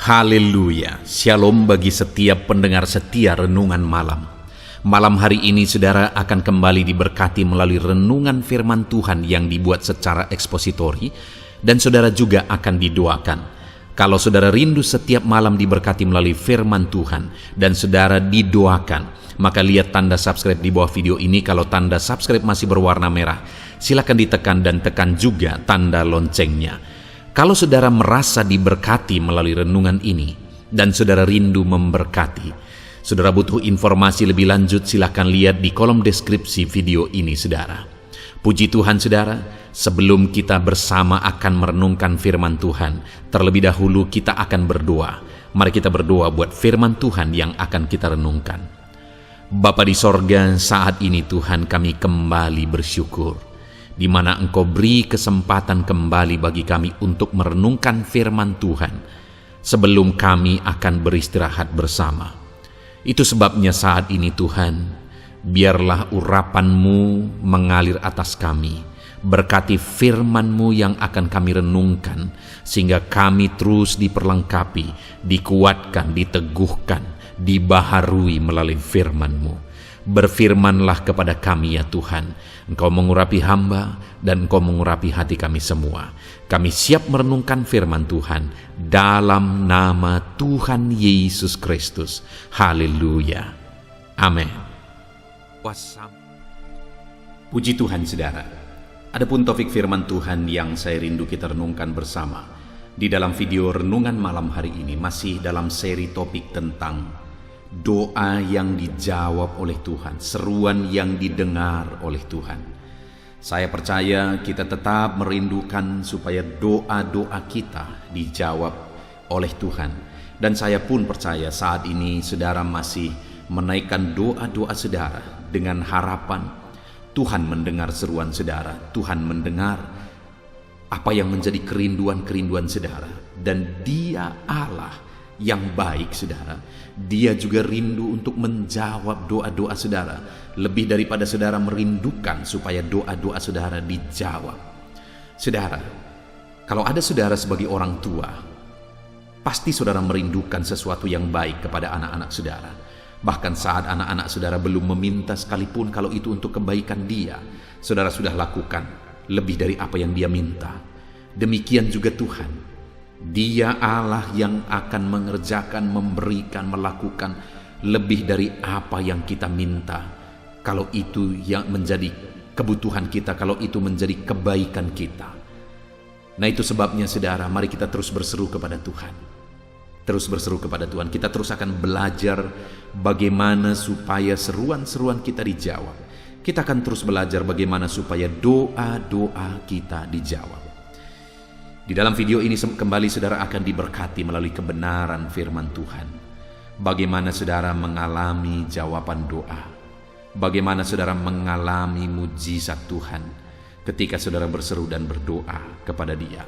Haleluya, shalom bagi setiap pendengar setia renungan malam. Malam hari ini saudara akan kembali diberkati melalui renungan firman Tuhan yang dibuat secara ekspositori, dan saudara juga akan didoakan. Kalau saudara rindu setiap malam diberkati melalui firman Tuhan dan saudara didoakan, maka lihat tanda subscribe di bawah video ini. Kalau tanda subscribe masih berwarna merah, silakan ditekan dan tekan juga tanda loncengnya. Kalau saudara merasa diberkati melalui renungan ini dan saudara rindu memberkati, saudara butuh informasi lebih lanjut, silakan lihat di kolom deskripsi video ini saudara. Puji Tuhan saudara, sebelum kita bersama akan merenungkan firman Tuhan, terlebih dahulu kita akan berdoa. Mari kita berdoa buat firman Tuhan yang akan kita renungkan. Bapa di sorga, saat ini Tuhan kami kembali bersyukur, di mana Engkau beri kesempatan kembali bagi kami untuk merenungkan firman Tuhan sebelum kami akan beristirahat bersama. Itu sebabnya saat ini Tuhan, biarlah urapan-Mu mengalir atas kami. Berkati firman-Mu yang akan kami renungkan, sehingga kami terus diperlengkapi, dikuatkan, diteguhkan, dibaharui melalui firman-Mu. Berfirmanlah kepada kami ya Tuhan, Engkau mengurapi hamba dan Engkau mengurapi hati kami semua. Kami siap merenungkan firman Tuhan dalam nama Tuhan Yesus Kristus. Haleluya. Amin. Puji Tuhan saudara. Adapun topik firman Tuhan yang saya rindu kita renungkan bersama di dalam video renungan malam hari ini, masih dalam seri topik tentang doa yang dijawab oleh Tuhan, seruan yang didengar oleh Tuhan. Saya percaya kita tetap merindukan supaya doa-doa kita dijawab oleh Tuhan. Dan saya pun percaya saat ini saudara masih menaikkan doa-doa saudara dengan harapan Tuhan mendengar seruan saudara, Tuhan mendengar apa yang menjadi kerinduan-kerinduan saudara. Dan Dia Allah yang baik saudara, Dia juga rindu untuk menjawab doa-doa saudara, lebih daripada saudara merindukan supaya doa-doa saudara dijawab. Saudara, kalau ada saudara sebagai orang tua, pasti saudara merindukan sesuatu yang baik kepada anak-anak saudara. Bahkan saat anak-anak saudara belum meminta sekalipun, kalau itu untuk kebaikan dia, saudara sudah lakukan lebih dari apa yang dia minta. Demikian juga Tuhan, Dia Allah yang akan mengerjakan, memberikan, melakukan lebih dari apa yang kita minta, kalau itu yang menjadi kebutuhan kita, kalau itu menjadi kebaikan kita. Nah itu sebabnya saudara, mari kita terus berseru kepada Tuhan. Terus berseru kepada Tuhan. Kita terus akan belajar bagaimana supaya seruan-seruan kita dijawab. Kita akan terus belajar bagaimana supaya doa-doa kita dijawab. Di dalam video ini kembali saudara akan diberkati melalui kebenaran firman Tuhan. Bagaimana saudara mengalami jawaban doa. Bagaimana saudara mengalami mujizat Tuhan ketika saudara berseru dan berdoa kepada Dia.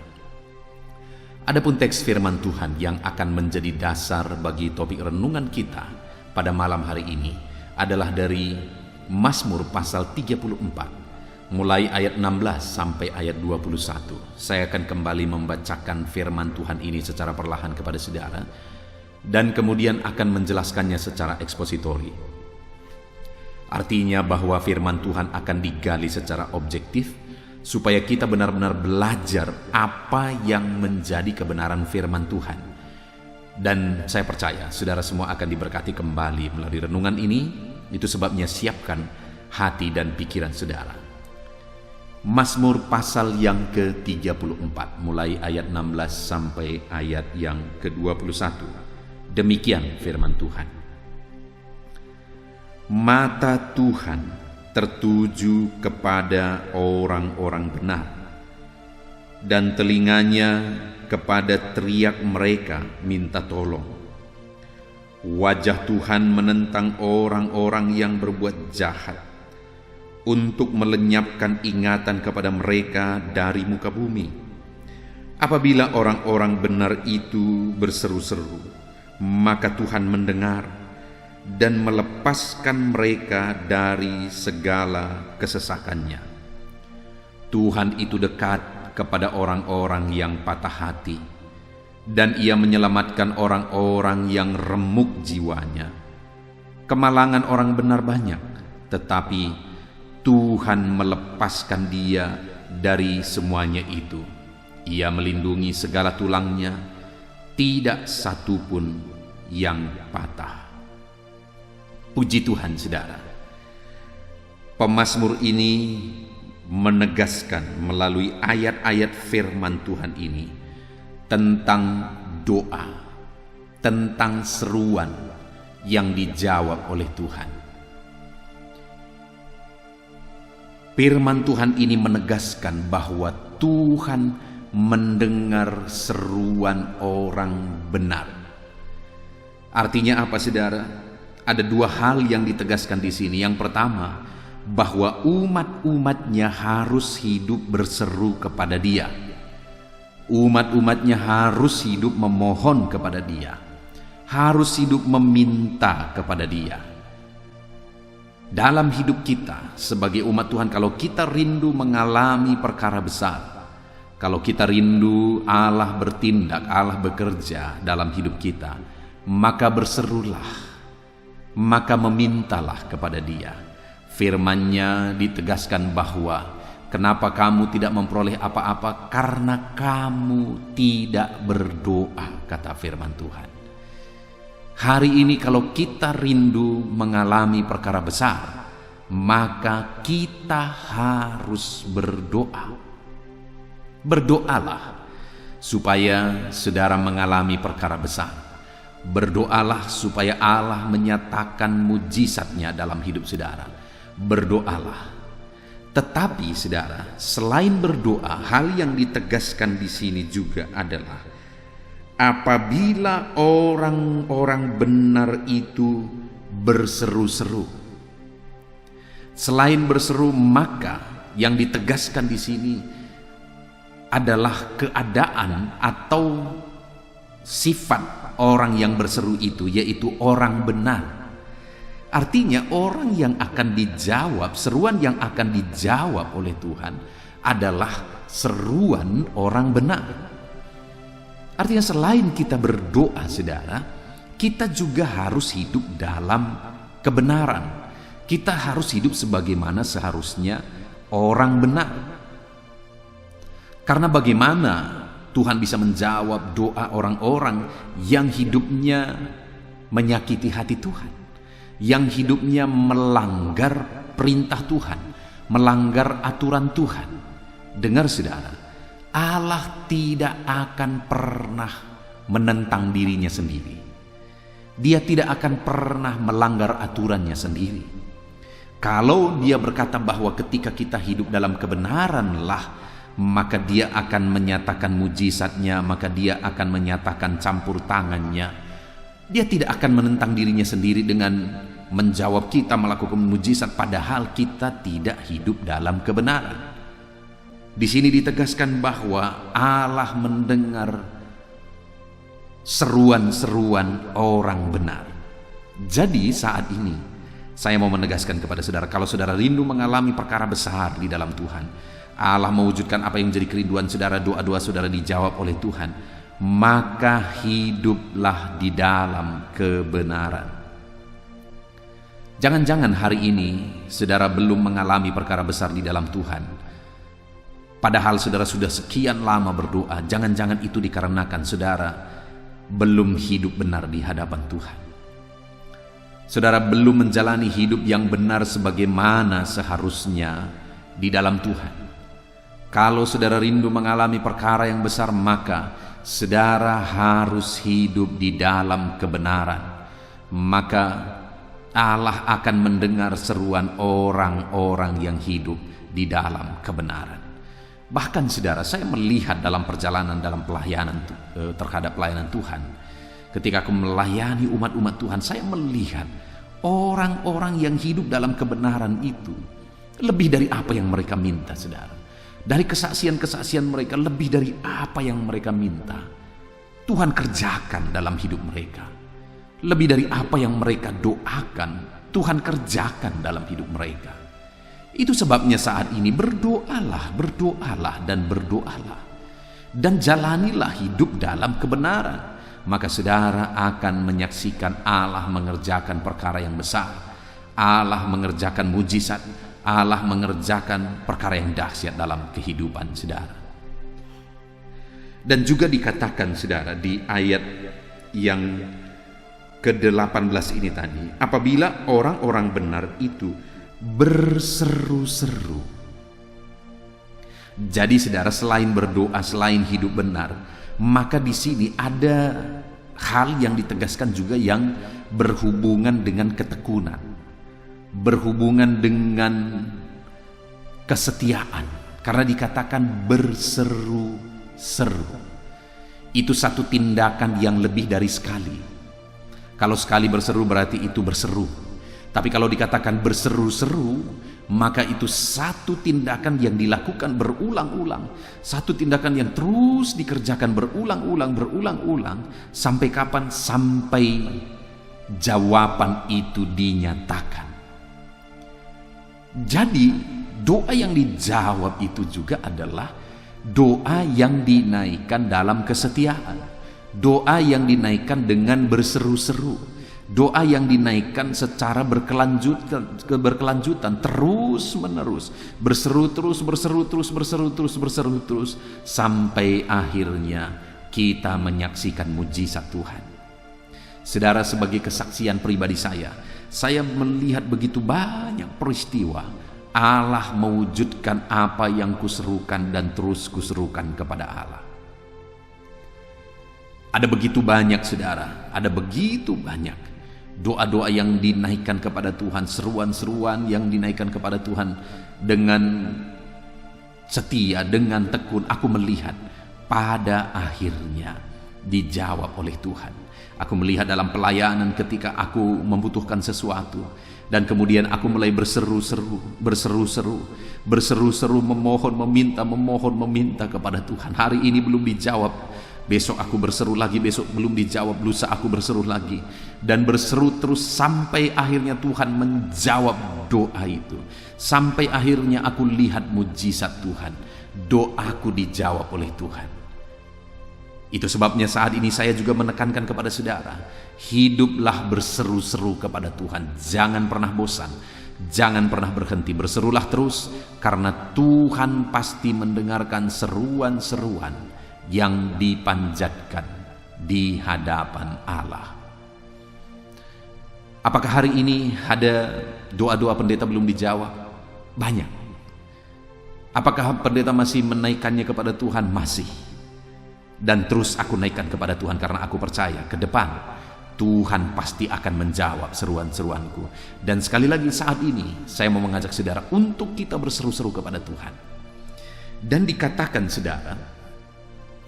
Adapun teks firman Tuhan yang akan menjadi dasar bagi topik renungan kita pada malam hari ini adalah dari Mazmur pasal 34. Mulai ayat 16 sampai ayat 21. Saya akan kembali membacakan firman Tuhan ini secara perlahan kepada saudara, dan kemudian akan menjelaskannya secara ekspositori. Artinya bahwa firman Tuhan akan digali secara objektif, supaya kita benar-benar belajar apa yang menjadi kebenaran firman Tuhan. Dan saya percaya saudara semua akan diberkati kembali melalui renungan ini. Itu sebabnya siapkan hati dan pikiran saudara. Mazmur pasal yang ke-34, mulai ayat 16 sampai ayat yang ke-21. Demikian firman Tuhan. Mata Tuhan tertuju kepada orang-orang benar, dan telinganya kepada teriak mereka minta tolong. Wajah Tuhan menentang orang-orang yang berbuat jahat, untuk melenyapkan ingatan kepada mereka dari muka bumi. Apabila orang-orang benar itu berseru-seru, maka Tuhan mendengar dan melepaskan mereka dari segala kesesakannya. Tuhan itu dekat kepada orang-orang yang patah hati dan Ia menyelamatkan orang-orang yang remuk jiwanya. Kemalangan orang benar banyak, tetapi Tuhan melepaskan dia dari semuanya itu. Ia melindungi segala tulangnya, tidak satu pun yang patah. Puji Tuhan, saudara. Pemazmur ini menegaskan melalui ayat-ayat firman Tuhan ini tentang doa, tentang seruan yang dijawab oleh Tuhan. Firman Tuhan ini menegaskan bahwa Tuhan mendengar seruan orang benar. Artinya apa, saudara? Ada dua hal yang ditegaskan di sini. Yang pertama, bahwa umat-umatnya harus hidup berseru kepada Dia. Umat-umatnya harus hidup memohon kepada Dia, harus hidup meminta kepada Dia. Dalam hidup kita sebagai umat Tuhan, kalau kita rindu mengalami perkara besar, kalau kita rindu Allah bertindak, Allah bekerja dalam hidup kita, maka berserulah, maka memintalah kepada Dia. Firman-Nya ditegaskan bahwa kenapa kamu tidak memperoleh apa-apa? Karena kamu tidak berdoa, kata firman Tuhan. Hari ini kalau kita rindu mengalami perkara besar, maka kita harus berdoa. Berdoalah supaya saudara mengalami perkara besar. Berdoalah supaya Allah menyatakan mujizat-Nya dalam hidup saudara. Berdoalah. Tetapi saudara, selain berdoa, hal yang ditegaskan di sini juga adalah apabila orang-orang benar itu berseru-seru. Selain berseru, maka yang ditegaskan di sini adalah keadaan atau sifat orang yang berseru itu, yaitu orang benar. Artinya orang yang akan dijawab, seruan yang akan dijawab oleh Tuhan adalah seruan orang benar. Artinya selain kita berdoa, saudara, kita juga harus hidup dalam kebenaran. Kita harus hidup sebagaimana seharusnya orang benar. Karena bagaimana Tuhan bisa menjawab doa orang-orang yang hidupnya menyakiti hati Tuhan, yang hidupnya melanggar perintah Tuhan, melanggar aturan Tuhan. Dengar saudara, Allah tidak akan pernah menentang dirinya sendiri. Dia tidak akan pernah melanggar aturannya sendiri. Kalau Dia berkata bahwa ketika kita hidup dalam kebenaranlah, maka Dia akan menyatakan mujizat-Nya, maka Dia akan menyatakan campur tangan-Nya. Dia tidak akan menentang dirinya sendiri dengan menjawab kita melakukan mujizat padahal kita tidak hidup dalam kebenaran. Di sini ditegaskan bahwa Allah mendengar seruan-seruan orang benar. Jadi saat ini saya mau menegaskan kepada saudara, kalau saudara rindu mengalami perkara besar di dalam Tuhan, Allah mewujudkan apa yang menjadi kerinduan saudara, doa-doa saudara dijawab oleh Tuhan, maka hiduplah di dalam kebenaran. Jangan-jangan hari ini saudara belum mengalami perkara besar di dalam Tuhan, padahal saudara sudah sekian lama berdoa. Jangan-jangan itu dikarenakan saudara belum hidup benar di hadapan Tuhan. Saudara belum menjalani hidup yang benar sebagaimana seharusnya di dalam Tuhan. Kalau saudara rindu mengalami perkara yang besar, maka saudara harus hidup di dalam kebenaran. Maka Allah akan mendengar seruan orang-orang yang hidup di dalam kebenaran. Bahkan saudara, saya melihat dalam perjalanan dalam pelayanan terhadap pelayanan Tuhan, ketika aku melayani umat-umat Tuhan, saya melihat orang-orang yang hidup dalam kebenaran itu lebih dari apa yang mereka minta, saudara. Dari kesaksian-kesaksian mereka, lebih dari apa yang mereka minta, Tuhan kerjakan dalam hidup mereka. Lebih dari apa yang mereka doakan, Tuhan kerjakan dalam hidup mereka. Itu sebabnya saat ini berdoalah, berdoalah, dan berdoalah. dan jalanilah hidup dalam kebenaran, maka saudara akan menyaksikan Allah mengerjakan perkara yang besar, Allah mengerjakan mujizat, Allah mengerjakan perkara yang dahsyat dalam kehidupan saudara. Dan juga dikatakan saudara di ayat yang ke-18 ini tadi, apabila orang-orang benar itu berseru-seru. Jadi saudara, selain berdoa, selain hidup benar, maka di sini ada hal yang ditegaskan juga yang berhubungan dengan ketekunan, berhubungan dengan kesetiaan. Karena dikatakan berseru-seru, itu satu tindakan yang lebih dari sekali. Kalau sekali berseru berarti itu berseru. Tapi kalau dikatakan berseru-seru, maka itu satu tindakan yang dilakukan berulang-ulang, satu tindakan yang terus dikerjakan berulang-ulang. Sampai kapan? Sampai jawaban itu dinyatakan. Jadi doa yang dijawab itu juga adalah doa yang dinaikkan dalam kesetiaan, doa yang dinaikkan dengan berseru-seru, doa yang dinaikkan secara berkelanjutan terus menerus, berseru terus sampai akhirnya kita menyaksikan mujizat Tuhan. Saudara, sebagai kesaksian pribadi saya melihat begitu banyak peristiwa Allah mewujudkan apa yang kuserukan dan terus kuserukan kepada Allah. Ada begitu banyak saudara, ada begitu banyak doa-doa yang dinaikkan kepada Tuhan, seruan-seruan yang dinaikkan kepada Tuhan dengan setia, dengan tekun. Aku melihat pada akhirnya dijawab oleh Tuhan. Aku melihat dalam pelayanan ketika aku membutuhkan sesuatu, dan kemudian aku mulai berseru-seru, memohon, meminta kepada Tuhan. Hari ini belum dijawab, besok aku berseru lagi, besok belum dijawab, lusa aku berseru lagi, dan berseru terus sampai akhirnya Tuhan menjawab doa itu. Sampai akhirnya aku lihat mujizat Tuhan, doaku dijawab oleh Tuhan. Itu sebabnya saat ini saya juga menekankan kepada saudara, hiduplah berseru-seru kepada Tuhan. Jangan pernah bosan, jangan pernah berhenti, berserulah terus, karena Tuhan pasti mendengarkan seruan-seruan yang dipanjatkan di hadapan Allah. Apakah hari ini ada doa-doa pendeta belum dijawab? Banyak. Apakah pendeta masih menaikkannya kepada Tuhan? Masih. Dan terus aku naikkan kepada Tuhan, karena aku percaya ke depan Tuhan pasti akan menjawab seruan-seruanku. Dan sekali lagi saat ini saya mau mengajak saudara untuk kita berseru-seru kepada Tuhan. Dan dikatakan saudara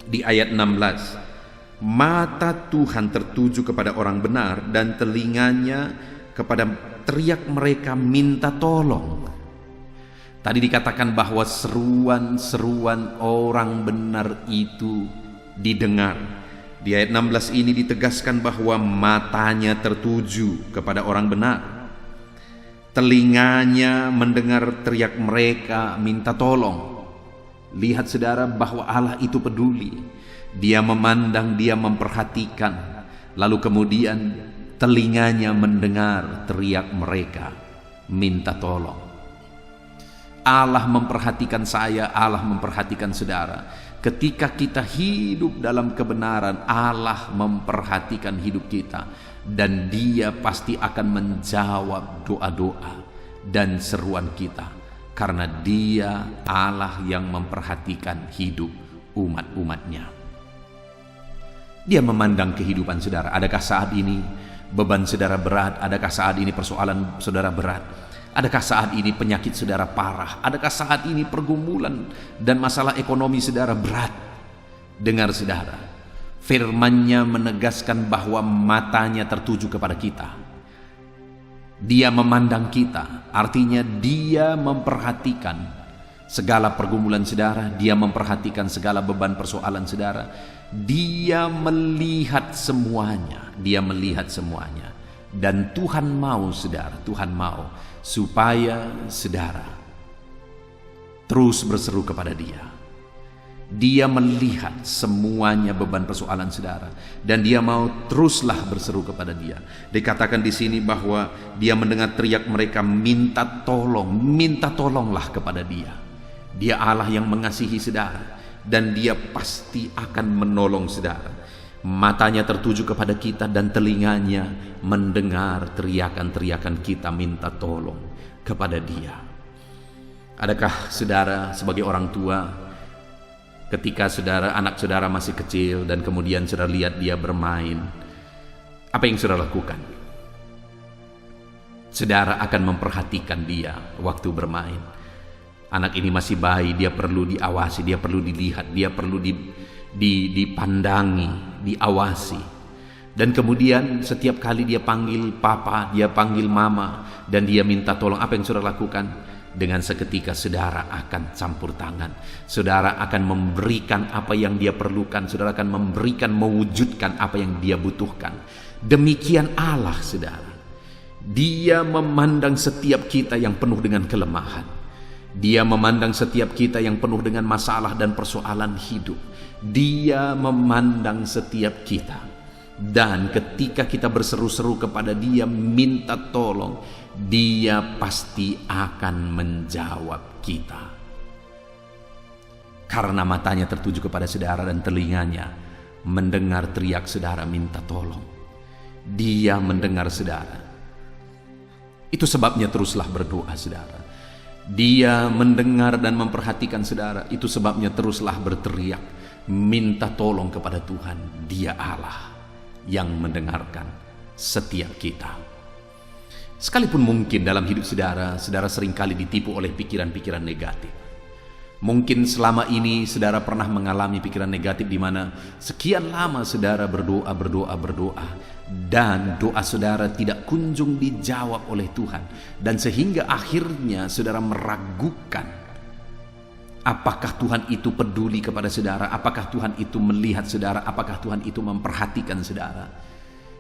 di ayat 16, mata Tuhan tertuju kepada orang benar dan telinganya kepada teriak mereka minta tolong. Tadi dikatakan bahwa seruan-seruan orang benar itu didengar. Di ayat 16 ini ditegaskan bahwa matanya tertuju kepada orang benar, telinganya mendengar teriak mereka minta tolong. Lihat saudara bahwa Allah itu peduli. Dia memandang, dia memperhatikan, lalu kemudian telinganya mendengar teriak mereka minta tolong. Allah memperhatikan saya, Allah memperhatikan saudara. Ketika kita hidup dalam kebenaran, Allah memperhatikan hidup kita, dan Dia pasti akan menjawab doa-doa dan seruan kita, karena Dia Allah yang memperhatikan hidup umat-umatnya. Dia memandang kehidupan saudara. Adakah saat ini beban saudara berat? Adakah saat ini persoalan saudara berat? Adakah saat ini penyakit saudara parah? Adakah saat ini pergumulan dan masalah ekonomi saudara berat? Dengar saudara, firman-Nya menegaskan bahwa matanya tertuju kepada kita. Dia memandang kita, artinya Dia memperhatikan segala pergumulan saudara, Dia memperhatikan segala beban persoalan saudara. Dia melihat semuanya, Dia melihat semuanya. Dan Tuhan mau saudara, Tuhan mau supaya saudara terus berseru kepada Dia. Dia melihat semuanya beban persoalan saudara, dan dia mau teruslah berseru kepada dia. Dikatakan di sini bahwa dia mendengar teriak mereka minta tolong, minta tolonglah kepada dia. Dia Allah yang mengasihi saudara, dan dia pasti akan menolong saudara. Matanya tertuju kepada kita dan telinganya mendengar teriakan-teriakan kita minta tolong kepada dia. Adakah saudara sebagai orang tua, ketika anak saudara masih kecil dan kemudian saudara lihat dia bermain, apa yang saudara lakukan? Saudara akan memperhatikan dia waktu bermain. Anak ini masih bayi, dia perlu diawasi, dia perlu dilihat, dia perlu dipandangi, diawasi. Dan kemudian setiap kali dia panggil papa, dia panggil mama, dan dia minta tolong, apa yang saudara lakukan? Dengan seketika saudara akan campur tangan. Saudara akan memberikan apa yang dia perlukan. Saudara akan memberikan, mewujudkan apa yang dia butuhkan. Demikian Allah, saudara. Dia memandang setiap kita yang penuh dengan kelemahan. Dia memandang setiap kita yang penuh dengan masalah dan persoalan hidup. Dia memandang setiap kita. Dan ketika kita berseru-seru kepada dia minta tolong, dia pasti akan menjawab kita. Karena matanya tertuju kepada saudara dan telinganya mendengar teriak saudara minta tolong. Dia mendengar saudara. Itu sebabnya teruslah berdoa saudara. Dia mendengar dan memperhatikan saudara. Itu sebabnya teruslah berteriak minta tolong kepada Tuhan. Dia Allah yang mendengarkan setiap kita. Sekalipun mungkin dalam hidup saudara seringkali ditipu oleh pikiran-pikiran negatif. Mungkin selama ini saudara pernah mengalami pikiran negatif di mana sekian lama saudara berdoa, dan doa saudara tidak kunjung dijawab oleh Tuhan. Dan sehingga akhirnya saudara meragukan apakah Tuhan itu peduli kepada saudara, apakah Tuhan itu melihat saudara, apakah Tuhan itu memperhatikan saudara.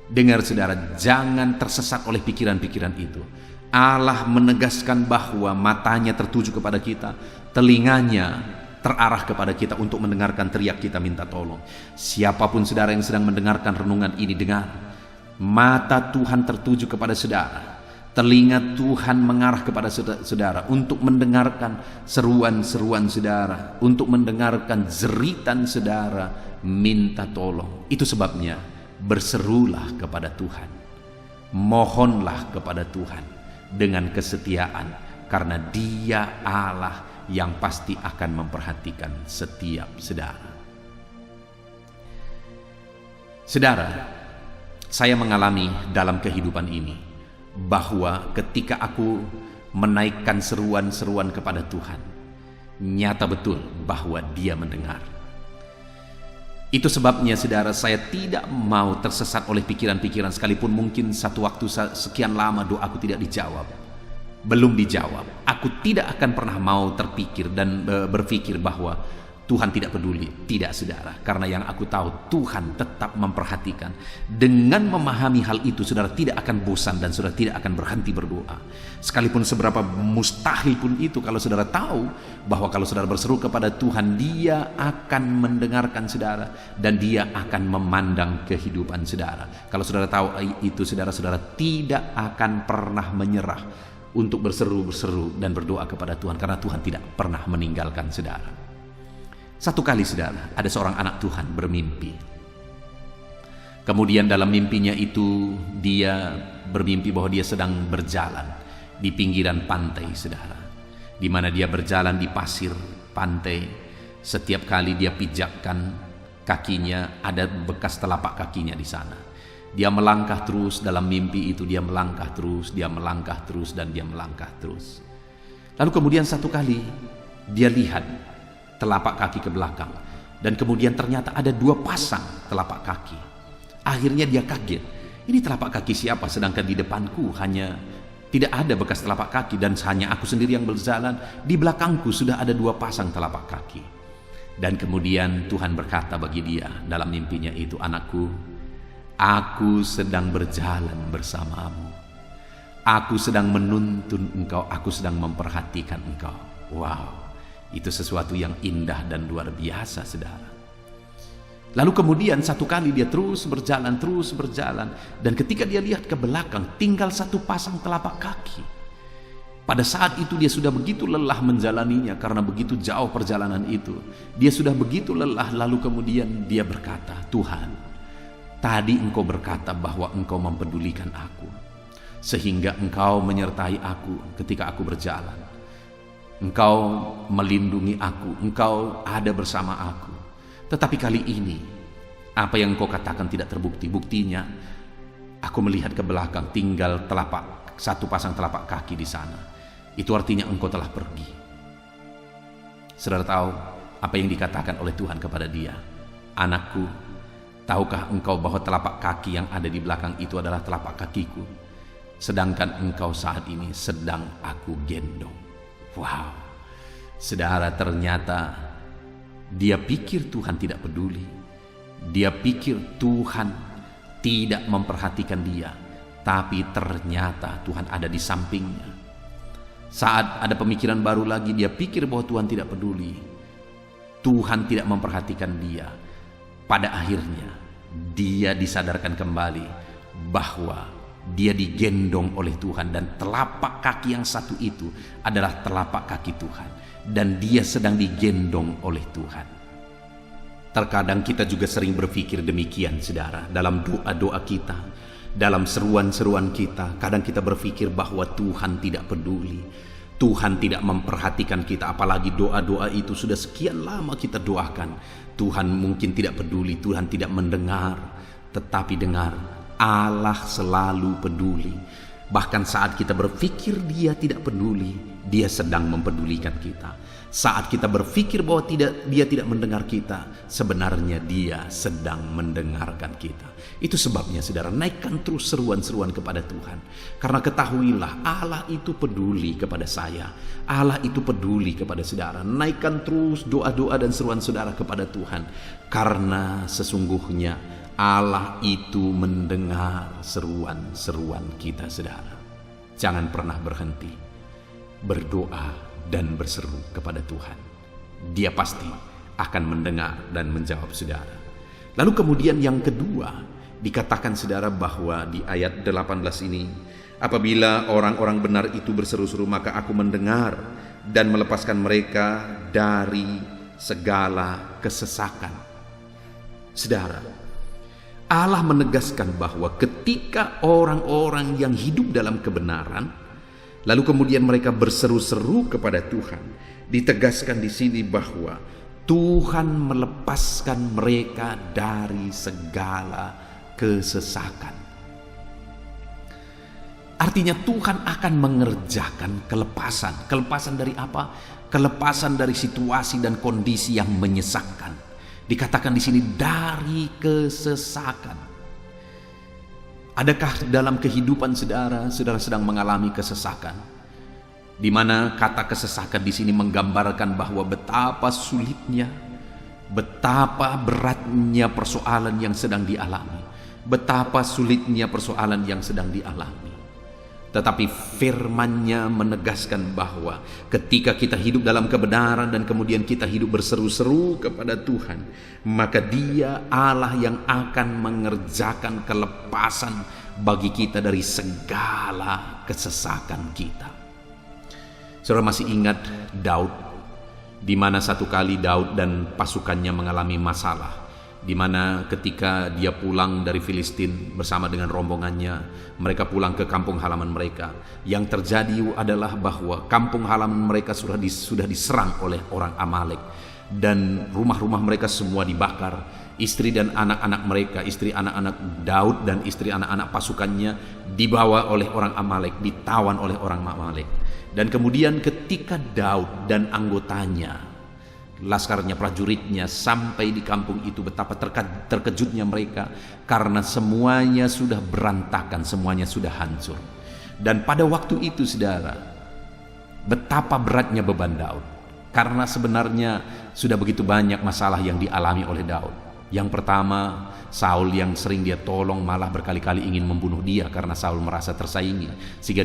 Dengar saudara, jangan tersesat oleh pikiran-pikiran itu. Allah menegaskan bahwa matanya tertuju kepada kita, telinganya terarah kepada kita untuk mendengarkan teriak kita minta tolong. Siapapun saudara yang sedang mendengarkan renungan ini, dengar. Mata Tuhan tertuju kepada saudara. Telinga Tuhan mengarah kepada saudara untuk mendengarkan seruan-seruan saudara, untuk mendengarkan jeritan saudara minta tolong. Itu sebabnya berserulah kepada Tuhan, mohonlah kepada Tuhan dengan kesetiaan, karena Dia Allah yang pasti akan memperhatikan setiap saudara. Saudara, saya mengalami dalam kehidupan ini bahwa ketika aku menaikkan seruan-seruan kepada Tuhan, nyata betul bahwa Dia mendengar. Itu sebabnya saudara, saya tidak mau tersesat oleh pikiran-pikiran, sekalipun mungkin satu waktu sekian lama doaku tidak dijawab, belum dijawab. Aku tidak akan pernah mau terpikir dan berpikir bahwa Tuhan tidak peduli. Tidak saudara, karena yang aku tahu Tuhan tetap memperhatikan. Dengan memahami hal itu, saudara tidak akan bosan dan saudara tidak akan berhenti berdoa. Sekalipun seberapa mustahil pun itu, kalau saudara tahu bahwa kalau saudara berseru kepada Tuhan, Dia akan mendengarkan saudara dan Dia akan memandang kehidupan saudara. Kalau saudara tahu itu, saudara-saudara tidak akan pernah menyerah untuk berseru dan berdoa kepada Tuhan, karena Tuhan tidak pernah meninggalkan saudara. Satu kali saudara, ada seorang anak Tuhan bermimpi. Kemudian dalam mimpinya itu dia bermimpi bahwa dia sedang berjalan di pinggiran pantai saudara, di mana dia berjalan di pasir pantai. Setiap kali dia pijakkan kakinya, ada bekas telapak kakinya di sana. Dia melangkah terus dalam mimpi itu, dia melangkah terus, dia melangkah terus, dan dia melangkah terus. Lalu kemudian satu kali dia lihat telapak kaki ke belakang, dan kemudian ternyata ada 2 pasang telapak kaki. Akhirnya dia kaget, ini telapak kaki siapa, sedangkan di depanku hanya tidak ada bekas telapak kaki dan hanya aku sendiri yang berjalan. Di belakangku sudah ada 2 pasang telapak kaki. Dan kemudian Tuhan berkata bagi dia dalam mimpinya itu, anakku, aku sedang berjalan bersamamu, aku sedang menuntun engkau, aku sedang memperhatikan engkau. Wow, Itu sesuatu yang indah dan luar biasa, saudara. Lalu kemudian satu kali dia terus berjalan, dan ketika dia lihat ke belakang tinggal satu pasang telapak kaki. Pada saat itu dia sudah begitu lelah menjalaninya karena begitu jauh perjalanan itu. Dia sudah begitu lelah, lalu kemudian dia berkata, "Tuhan, tadi Engkau berkata bahwa Engkau mempedulikan aku, sehingga Engkau menyertai aku ketika aku berjalan. Engkau melindungi aku, Engkau ada bersama aku. Tetapi kali ini, apa yang Engkau katakan tidak terbukti. Buktinya, aku melihat ke belakang tinggal satu pasang telapak kaki di sana. Itu artinya Engkau telah pergi." Saudara tahu apa yang dikatakan oleh Tuhan kepada dia? "Anakku, tahukah engkau bahwa telapak kaki yang ada di belakang itu adalah telapak kakiku? Sedangkan engkau saat ini sedang aku gendong." Wow, saudara, ternyata dia pikir Tuhan tidak peduli. Dia pikir Tuhan tidak memperhatikan dia. Tapi ternyata Tuhan ada di sampingnya. Saat ada pemikiran baru lagi, dia pikir bahwa Tuhan tidak peduli. Tuhan tidak memperhatikan dia. Pada akhirnya, dia disadarkan kembali bahwa dia digendong oleh Tuhan, dan telapak kaki yang satu itu adalah telapak kaki Tuhan, dan dia sedang digendong oleh Tuhan. Terkadang kita juga sering berpikir demikian, saudara, dalam doa-doa kita, dalam seruan-seruan kita. Kadang kita berpikir bahwa Tuhan tidak peduli, Tuhan tidak memperhatikan kita, apalagi doa-doa itu sudah sekian lama kita doakan. Tuhan mungkin tidak peduli, Tuhan tidak mendengar. Tetapi dengar, Allah selalu peduli. Bahkan saat kita berpikir dia tidak peduli, dia sedang mempedulikan kita. Saat kita berpikir bahwa dia tidak mendengar kita, sebenarnya dia sedang mendengarkan kita. Itu sebabnya, saudara, naikkan terus seruan-seruan kepada Tuhan. Karena ketahuilah, Allah itu peduli kepada saya, Allah itu peduli kepada saudara. Naikkan terus doa-doa dan seruan saudara kepada Tuhan, karena sesungguhnya Allah itu mendengar seruan-seruan kita, saudara. Jangan pernah berhenti berdoa dan berseru kepada Tuhan. Dia pasti akan mendengar dan menjawab, saudara. Lalu kemudian yang kedua, dikatakan, saudara, bahwa di ayat 18 ini, "Apabila orang-orang benar itu berseru-seru, maka aku mendengar dan melepaskan mereka dari segala kesesakan." Saudara, Allah menegaskan bahwa ketika orang-orang yang hidup dalam kebenaran, lalu kemudian mereka berseru-seru kepada Tuhan, ditegaskan di sini bahwa Tuhan melepaskan mereka dari segala kesesakan. Artinya Tuhan akan mengerjakan kelepasan. Kelepasan dari apa? Kelepasan dari situasi dan kondisi yang menyesakkan. Dikatakan di sini dari kesesakan. Adakah dalam kehidupan saudara sedang mengalami kesesakan? Di mana kata kesesakan di sini menggambarkan bahwa betapa sulitnya, betapa beratnya persoalan yang sedang dialami, betapa sulitnya persoalan yang sedang dialami. Tetapi firman-Nya menegaskan bahwa ketika kita hidup dalam kebenaran dan kemudian kita hidup berseru-seru kepada Tuhan, maka Dia Allah yang akan mengerjakan kelepasan bagi kita dari segala kesesakan kita. Saudara masih ingat Daud, di mana satu kali Daud dan pasukannya mengalami masalah, di mana ketika dia pulang dari Filistin bersama dengan rombongannya, mereka pulang ke kampung halaman mereka. Yang terjadi adalah bahwa kampung halaman mereka sudah diserang oleh orang Amalek, dan rumah-rumah mereka semua dibakar. Istri dan anak-anak mereka, istri anak-anak Daud dan istri anak-anak pasukannya dibawa oleh orang Amalek, ditawan oleh orang Amalek. Dan kemudian ketika Daud dan anggotanya, laskarnya, prajuritnya sampai di kampung itu, betapa terkejutnya mereka karena semuanya sudah berantakan, semuanya sudah hancur. Dan pada waktu itu, saudara, betapa beratnya beban Daud, karena sebenarnya sudah begitu banyak masalah yang dialami oleh Daud. Yang pertama, Saul yang sering dia tolong malah berkali-kali ingin membunuh dia karena Saul merasa tersaingi, sehingga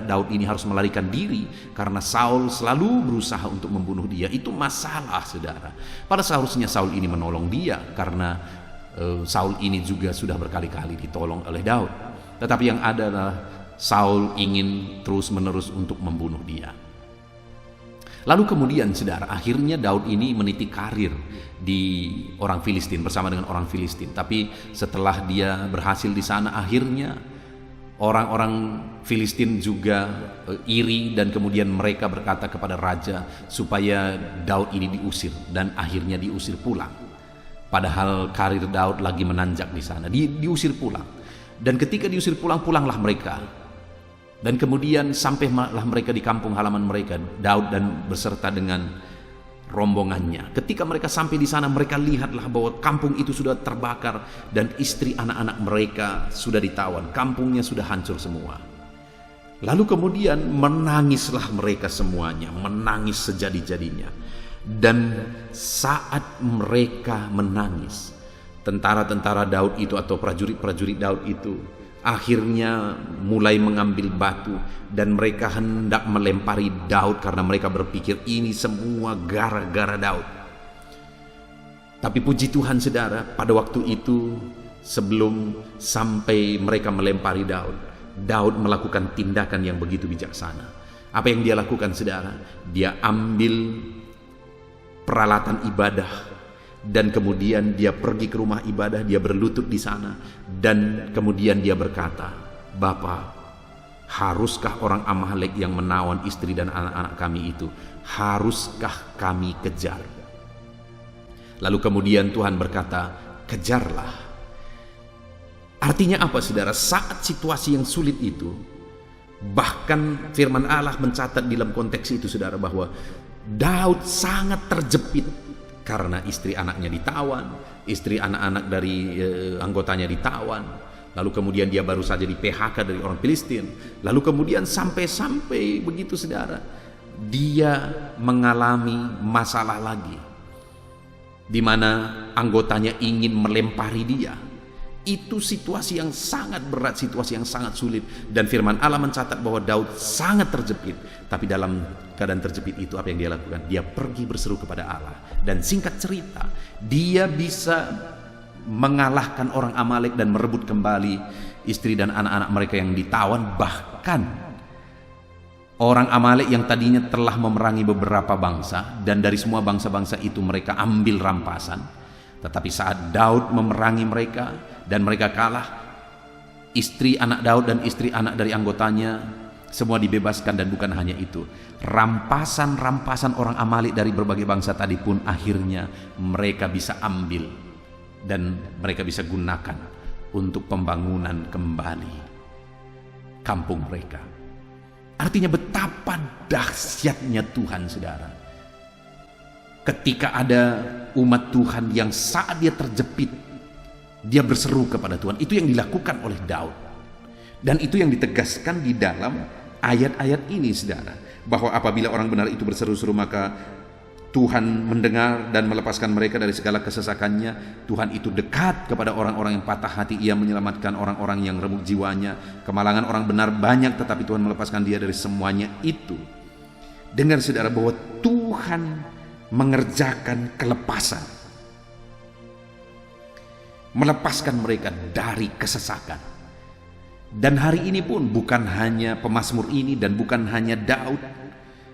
Daud ini harus melarikan diri karena Saul selalu berusaha untuk membunuh dia. Itu masalah, saudara. Pada seharusnya Saul ini menolong dia karena Saul ini juga sudah berkali-kali ditolong oleh Daud. Tetapi yang ada adalah Saul ingin terus-menerus untuk membunuh dia. Lalu kemudian, saudara, akhirnya Daud ini meniti karir di orang Filistin bersama dengan orang Filistin. Tapi setelah dia berhasil di sana, akhirnya orang-orang Filistin juga iri, dan kemudian mereka berkata kepada raja supaya Daud ini diusir, dan akhirnya diusir pulang. Padahal karir Daud lagi menanjak di sana, diusir pulang. Dan ketika diusir pulang, pulanglah mereka. Dan kemudian sampailah mereka di kampung halaman mereka, Daud dan beserta dengan rombongannya. Ketika mereka sampai di sana, mereka lihatlah bahwa kampung itu sudah terbakar dan istri anak-anak mereka sudah ditawan. Kampungnya sudah hancur semua. Lalu kemudian menangislah mereka semuanya, menangis sejadi-jadinya. Dan saat mereka menangis, tentara-tentara Daud itu atau prajurit-prajurit Daud itu akhirnya mulai mengambil batu dan mereka hendak melempari Daud karena mereka berpikir ini semua gara-gara Daud. Tapi puji Tuhan, saudara, pada waktu itu sebelum sampai mereka melempari Daud, Daud melakukan tindakan yang begitu bijaksana. Apa yang dia lakukan, saudara? Dia ambil peralatan ibadah dan kemudian dia pergi ke rumah ibadah, dia berlutut di sana, dan kemudian dia berkata, "Bapa, haruskah orang Amalek yang menawan istri dan anak-anak kami itu, haruskah kami kejar?" Lalu kemudian Tuhan berkata, "Kejarlah." Artinya apa, saudara? Saat situasi yang sulit itu, bahkan firman Allah mencatat dalam konteks itu, saudara, bahwa Daud sangat terjepit karena istri anaknya ditawan, istri anak-anak dari anggotanya ditawan. Lalu kemudian dia baru saja di PHK dari orang Filistin. Lalu kemudian sampai begitu, saudara, dia mengalami masalah lagi, di mana anggotanya ingin melempari dia. Itu situasi yang sangat berat, situasi yang sangat sulit. Dan firman Allah mencatat bahwa Daud sangat terjepit. Tapi dalam keadaan terjepit itu, apa yang dia lakukan? Dia pergi berseru kepada Allah. Dan singkat cerita, dia bisa mengalahkan orang Amalek dan merebut kembali istri dan anak-anak mereka yang ditawan. Bahkan orang Amalek yang tadinya telah memerangi beberapa bangsa, dan dari semua bangsa-bangsa itu mereka ambil rampasan. Tetapi saat Daud memerangi mereka dan mereka kalah, istri anak Daud dan istri anak dari anggotanya semua dibebaskan. Dan bukan hanya itu, rampasan-rampasan orang Amalek dari berbagai bangsa tadi pun akhirnya mereka bisa ambil dan mereka bisa gunakan untuk pembangunan kembali kampung mereka. Artinya betapa dahsyatnya Tuhan, saudara. Ketika ada umat Tuhan yang saat dia terjepit, dia berseru kepada Tuhan. Itu yang dilakukan oleh Daud. Dan itu yang ditegaskan di dalam ayat-ayat ini, saudara, bahwa apabila orang benar itu berseru-seru, maka Tuhan mendengar dan melepaskan mereka dari segala kesesakannya. Tuhan itu dekat kepada orang-orang yang patah hati. Ia menyelamatkan orang-orang yang remuk jiwanya. Kemalangan orang benar banyak, tetapi Tuhan melepaskan dia dari semuanya itu. Dengar, saudara, bahwa Tuhan mengerjakan kelepasan, melepaskan mereka dari kesesakan. Dan hari ini pun bukan hanya pemazmur ini dan bukan hanya Daud,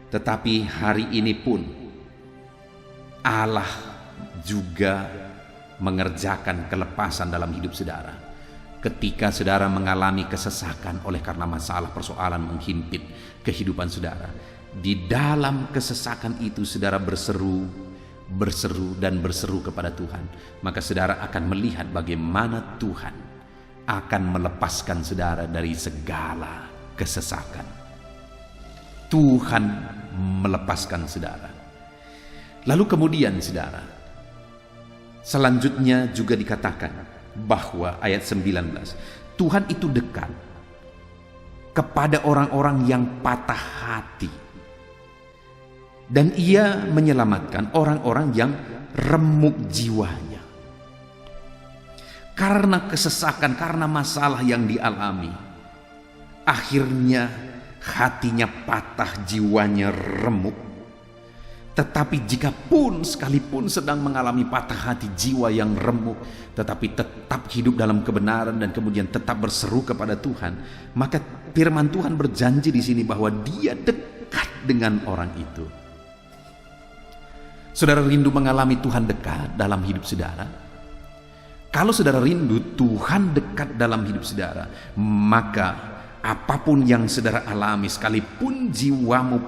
tetapi hari ini pun Allah juga mengerjakan kelepasan dalam hidup saudara. Ketika saudara mengalami kesesakan oleh karena masalah persoalan menghimpit kehidupan saudara, di dalam kesesakan itu saudara berseru dan berseru kepada Tuhan, maka saudara akan melihat bagaimana Tuhan akan melepaskan saudara dari segala kesesakan. Tuhan melepaskan saudara. Lalu kemudian, saudara, selanjutnya juga dikatakan bahwa ayat 19, Tuhan itu dekat kepada orang-orang yang patah hati, dan Ia menyelamatkan orang-orang yang remuk jiwanya. karena kesesakan, karena masalah yang dialami, akhirnya hatinya patah, jiwanya remuk. Tetapi jikapun sekalipun sedang mengalami patah hati, jiwa yang remuk, tetapi tetap hidup dalam kebenaran dan kemudian tetap berseru kepada Tuhan, maka firman Tuhan berjanji di sini bahwa Dia dekat dengan orang itu. Saudara rindu mengalami Tuhan dekat dalam hidup saudara? Kalau saudara rindu Tuhan dekat dalam hidup saudara, maka apapun yang saudara alami, sekalipun jiwamu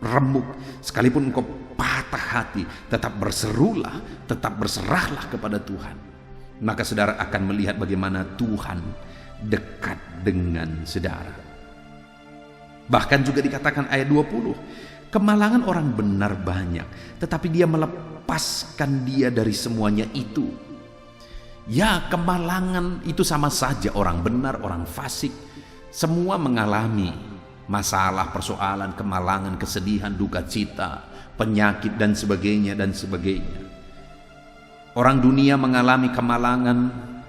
remuk, sekalipun engkau patah hati, tetap berserulah, tetap berserahlah kepada Tuhan. Maka saudara akan melihat bagaimana Tuhan dekat dengan saudara. Bahkan juga dikatakan ayat 20, kemalangan orang benar banyak, tetapi Dia melepaskan dia dari semuanya itu. Ya, kemalangan itu sama saja, orang benar, orang fasik, semua mengalami masalah, persoalan, kemalangan, kesedihan, duka cita, penyakit dan sebagainya dan sebagainya. Orang dunia mengalami kemalangan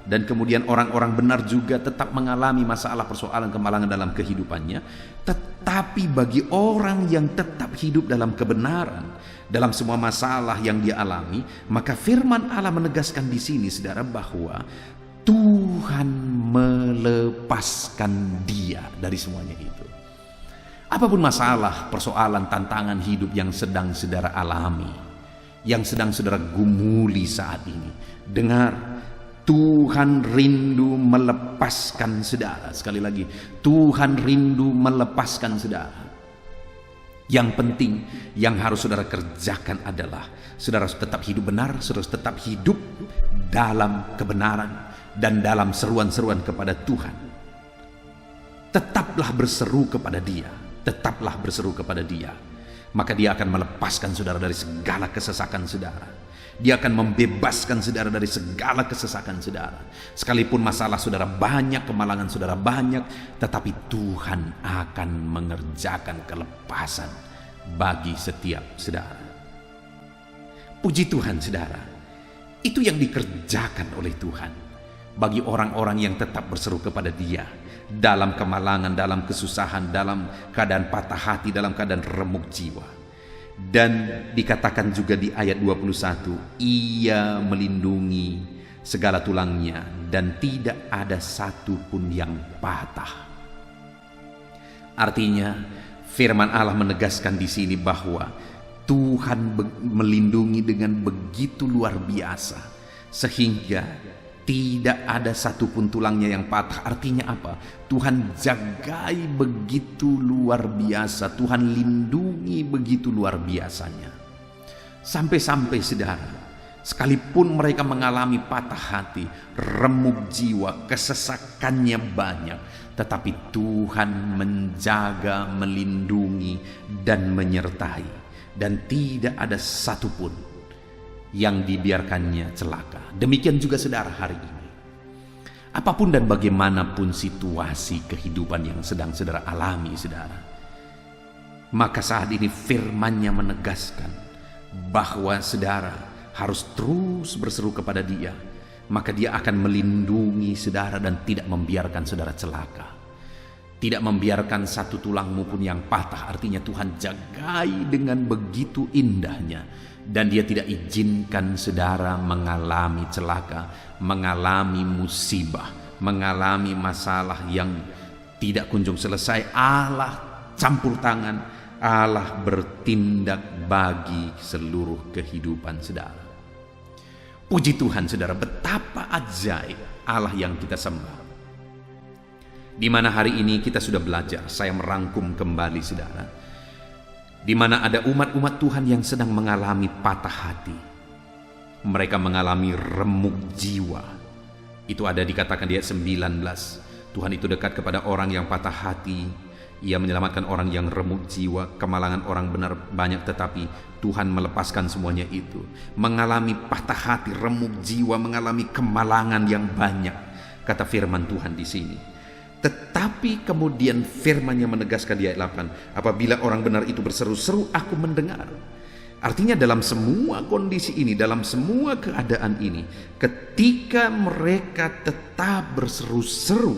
dan kemudian orang-orang benar juga tetap mengalami masalah, persoalan, kemalangan dalam kehidupannya. Tetapi bagi orang yang tetap hidup dalam kebenaran, dalam semua masalah yang dia alami, maka firman Allah menegaskan di sini saudara bahwa Tuhan melepaskan dia dari semuanya itu. Apapun masalah, persoalan, tantangan hidup yang sedang saudara alami, yang sedang saudara gumuli saat ini, dengar, Tuhan rindu melepaskan saudara. Sekali lagi, Tuhan rindu melepaskan saudara. Yang penting yang harus saudara kerjakan adalah saudara harus tetap hidup benar, saudara harus tetap hidup dalam kebenaran dan dalam seruan-seruan kepada Tuhan. Tetaplah berseru kepada Dia. Tetaplah berseru kepada Dia, maka Dia akan melepaskan saudara dari segala kesesakan saudara. Dia akan membebaskan saudara dari segala kesesakan saudara. Sekalipun masalah saudara banyak, kemalangan saudara banyak, tetapi Tuhan akan mengerjakan kelepasan bagi setiap saudara. Puji Tuhan saudara, itu yang dikerjakan oleh Tuhan bagi orang-orang yang tetap berseru kepada Dia dalam kemalangan, dalam kesusahan, dalam keadaan patah hati, dalam keadaan remuk jiwa. Dan dikatakan juga di ayat 21, Ia melindungi segala tulangnya dan tidak ada satu pun yang patah. Artinya firman Allah menegaskan di sini bahwa Tuhan melindungi dengan begitu luar biasa sehingga tidak ada satupun tulangnya yang patah. Artinya apa? Tuhan jagai begitu luar biasa. Tuhan lindungi begitu luar biasanya. Sampai-sampai saudara, sekalipun mereka mengalami patah hati, remuk jiwa, kesesakannya banyak, tetapi Tuhan menjaga, melindungi, dan menyertai. Dan tidak ada satupun yang dibiarkannya celaka. Demikian juga saudara hari ini. Apapun dan bagaimanapun situasi kehidupan yang sedang saudara alami saudara, maka saat ini firman-Nya menegaskan bahwa saudara harus terus berseru kepada Dia, maka Dia akan melindungi saudara dan tidak membiarkan saudara celaka. Tidak membiarkan satu tulangmu pun yang patah. Artinya Tuhan jagai dengan begitu indahnya. Dan Dia tidak izinkan saudara mengalami celaka, mengalami musibah, mengalami masalah yang tidak kunjung selesai. Allah campur tangan, Allah bertindak bagi seluruh kehidupan saudara. Puji Tuhan saudara, betapa ajaib Allah yang kita sembah. Di mana hari ini kita sudah belajar, saya merangkum kembali saudara, di mana ada umat-umat Tuhan yang sedang mengalami patah hati. Mereka mengalami remuk jiwa. Itu ada dikatakan di ayat 19. Tuhan itu dekat kepada orang yang patah hati. Ia menyelamatkan orang yang remuk jiwa. Kemalangan orang benar banyak, tetapi Tuhan melepaskan semuanya itu. Mengalami patah hati, remuk jiwa, mengalami kemalangan yang banyak, kata firman Tuhan di sini. Tetapi kemudian firman-Nya menegaskan di ayat 8, apabila orang benar itu berseru-seru, aku mendengar. Artinya dalam semua kondisi ini, dalam semua keadaan ini, ketika mereka tetap berseru-seru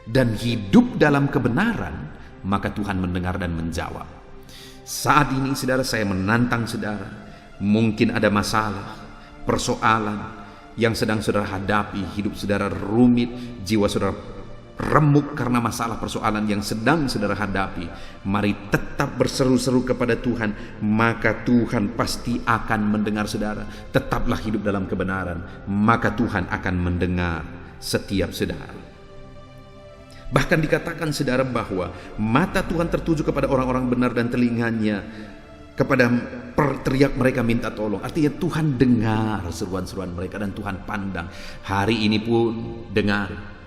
dan hidup dalam kebenaran, maka Tuhan mendengar dan menjawab. Saat ini saudara, saya menantang saudara, mungkin ada masalah, persoalan yang sedang saudara hadapi, hidup saudara rumit, jiwa saudara remuk karena masalah persoalan yang sedang saudara hadapi. Mari tetap berseru-seru kepada Tuhan, maka Tuhan pasti akan mendengar saudara. Tetaplah hidup dalam kebenaran, maka Tuhan akan mendengar setiap saudara. Bahkan dikatakan saudara bahwa mata Tuhan tertuju kepada orang-orang benar dan telinganya kepada teriak mereka minta tolong. Artinya Tuhan dengar seruan-seruan mereka dan Tuhan pandang. Hari ini pun dengar.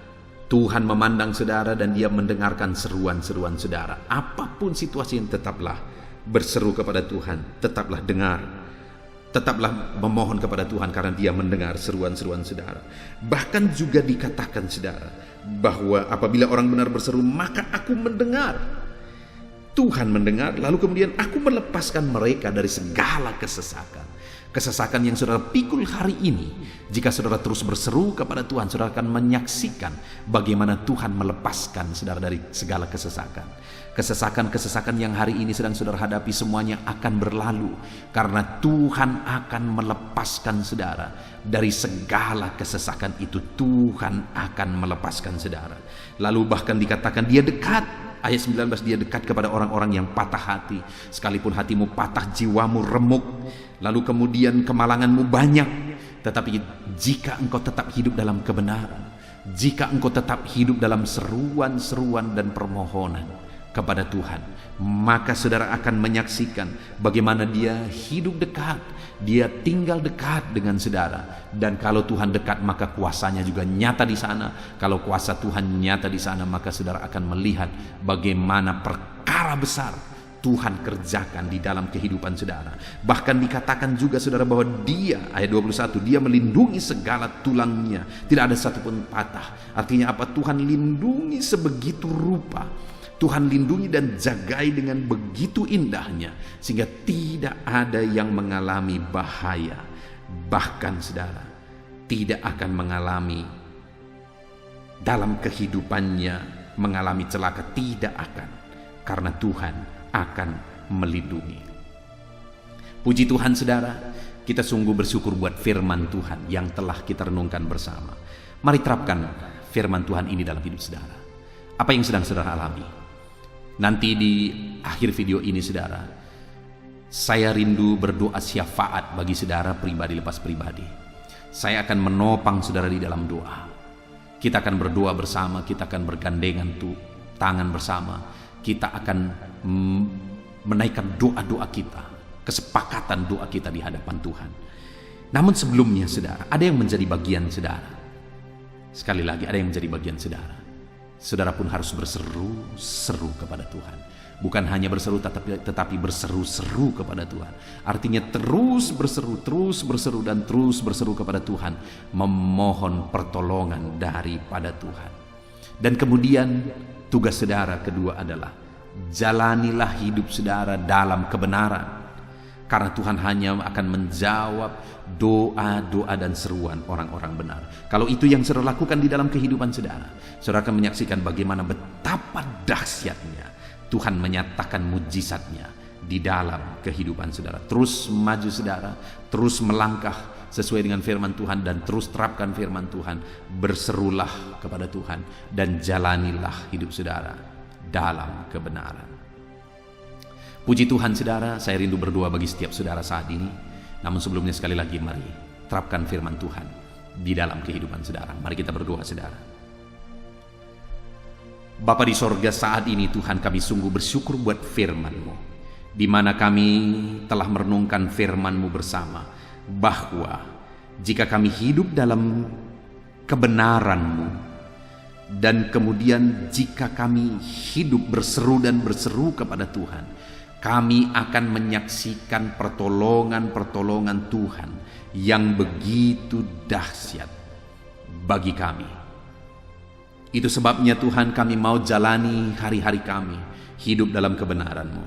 Tuhan memandang saudara dan Dia mendengarkan seruan-seruan saudara. Apapun situasi yang, tetaplah berseru kepada Tuhan, tetaplah dengar. Tetaplah memohon kepada Tuhan karena Dia mendengar seruan-seruan saudara. Bahkan juga dikatakan saudara bahwa apabila orang benar berseru, maka aku mendengar. Tuhan mendengar, lalu kemudian aku melepaskan mereka dari segala kesesakan. Kesesakan yang saudara pikul hari ini, jika saudara terus berseru kepada Tuhan, saudara akan menyaksikan bagaimana Tuhan melepaskan saudara dari segala kesesakan. Kesesakan-kesesakan yang hari ini sedang saudara hadapi semuanya akan berlalu, karena Tuhan akan melepaskan saudara dari segala kesesakan itu. Tuhan akan melepaskan saudara. Lalu bahkan dikatakan Dia dekat. Ayat 19, Dia dekat kepada orang-orang yang patah hati. Sekalipun hatimu patah, jiwamu remuk, lalu kemudian kemalanganmu banyak, tetapi jika engkau tetap hidup dalam kebenaran, jika engkau tetap hidup dalam seruan-seruan dan permohonan kepada Tuhan, maka saudara akan menyaksikan bagaimana Dia hidup dekat, Dia tinggal dekat dengan saudara. Dan kalau Tuhan dekat, maka kuasanya juga nyata di sana. Kalau kuasa Tuhan nyata di sana, maka saudara akan melihat bagaimana perkara besar Tuhan kerjakan di dalam kehidupan saudara. Bahkan dikatakan juga saudara bahwa Dia, ayat 21, Dia melindungi segala tulangnya, tidak ada satupun patah. Artinya apa? Tuhan lindungi sebegitu rupa, Tuhan lindungi dan jagai dengan begitu indahnya, sehingga tidak ada yang mengalami bahaya. Bahkan saudara tidak akan mengalami dalam kehidupannya mengalami celaka, tidak akan, karena Tuhan akan melindungi. Puji Tuhan saudara, kita sungguh bersyukur buat firman Tuhan yang telah kita renungkan bersama. Mari terapkan firman Tuhan ini dalam hidup saudara. Apa yang sedang saudara alami? Nanti di akhir video ini saudara, saya rindu berdoa syafaat bagi saudara pribadi lepas pribadi. Saya akan menopang saudara di dalam doa. Kita akan berdoa bersama, kita akan bergandengan tangan bersama. Kita akan menaikkan doa-doa kita, kesepakatan doa kita di hadapan Tuhan. Namun sebelumnya saudara, ada yang menjadi bagian saudara. Sekali lagi, ada yang menjadi bagian saudara. Saudara pun harus berseru-seru kepada Tuhan. Bukan hanya berseru, tetapi berseru-seru kepada Tuhan. Artinya terus berseru dan terus berseru kepada Tuhan, memohon pertolongan daripada Tuhan. Dan kemudian tugas saudara kedua adalah jalanilah hidup saudara dalam kebenaran, karena Tuhan hanya akan menjawab doa-doa dan seruan orang-orang benar. Kalau itu yang saudara lakukan di dalam kehidupan saudara, saudara akan menyaksikan bagaimana betapa dahsyatnya Tuhan menyatakan mujizatnya di dalam kehidupan saudara. Terus maju saudara, terus melangkah sesuai dengan firman Tuhan, dan terus terapkan firman Tuhan. Berserulah kepada Tuhan dan jalanilah hidup saudara dalam kebenaran. Puji Tuhan saudara, saya rindu berdoa bagi setiap saudara saat ini. Namun sebelumnya sekali lagi, mari terapkan firman Tuhan di dalam kehidupan saudara. Mari kita berdoa saudara. Bapa di sorga, saat ini Tuhan kami sungguh bersyukur buat firman-Mu, di mana kami telah merenungkan firman-Mu bersama, bahwa jika kami hidup dalam kebenaran-Mu, dan kemudian jika kami hidup berseru dan berseru kepada Tuhan, kami akan menyaksikan pertolongan-pertolongan Tuhan yang begitu dahsyat bagi kami. Itu sebabnya Tuhan, kami mau jalani hari-hari kami hidup dalam kebenaran-Mu.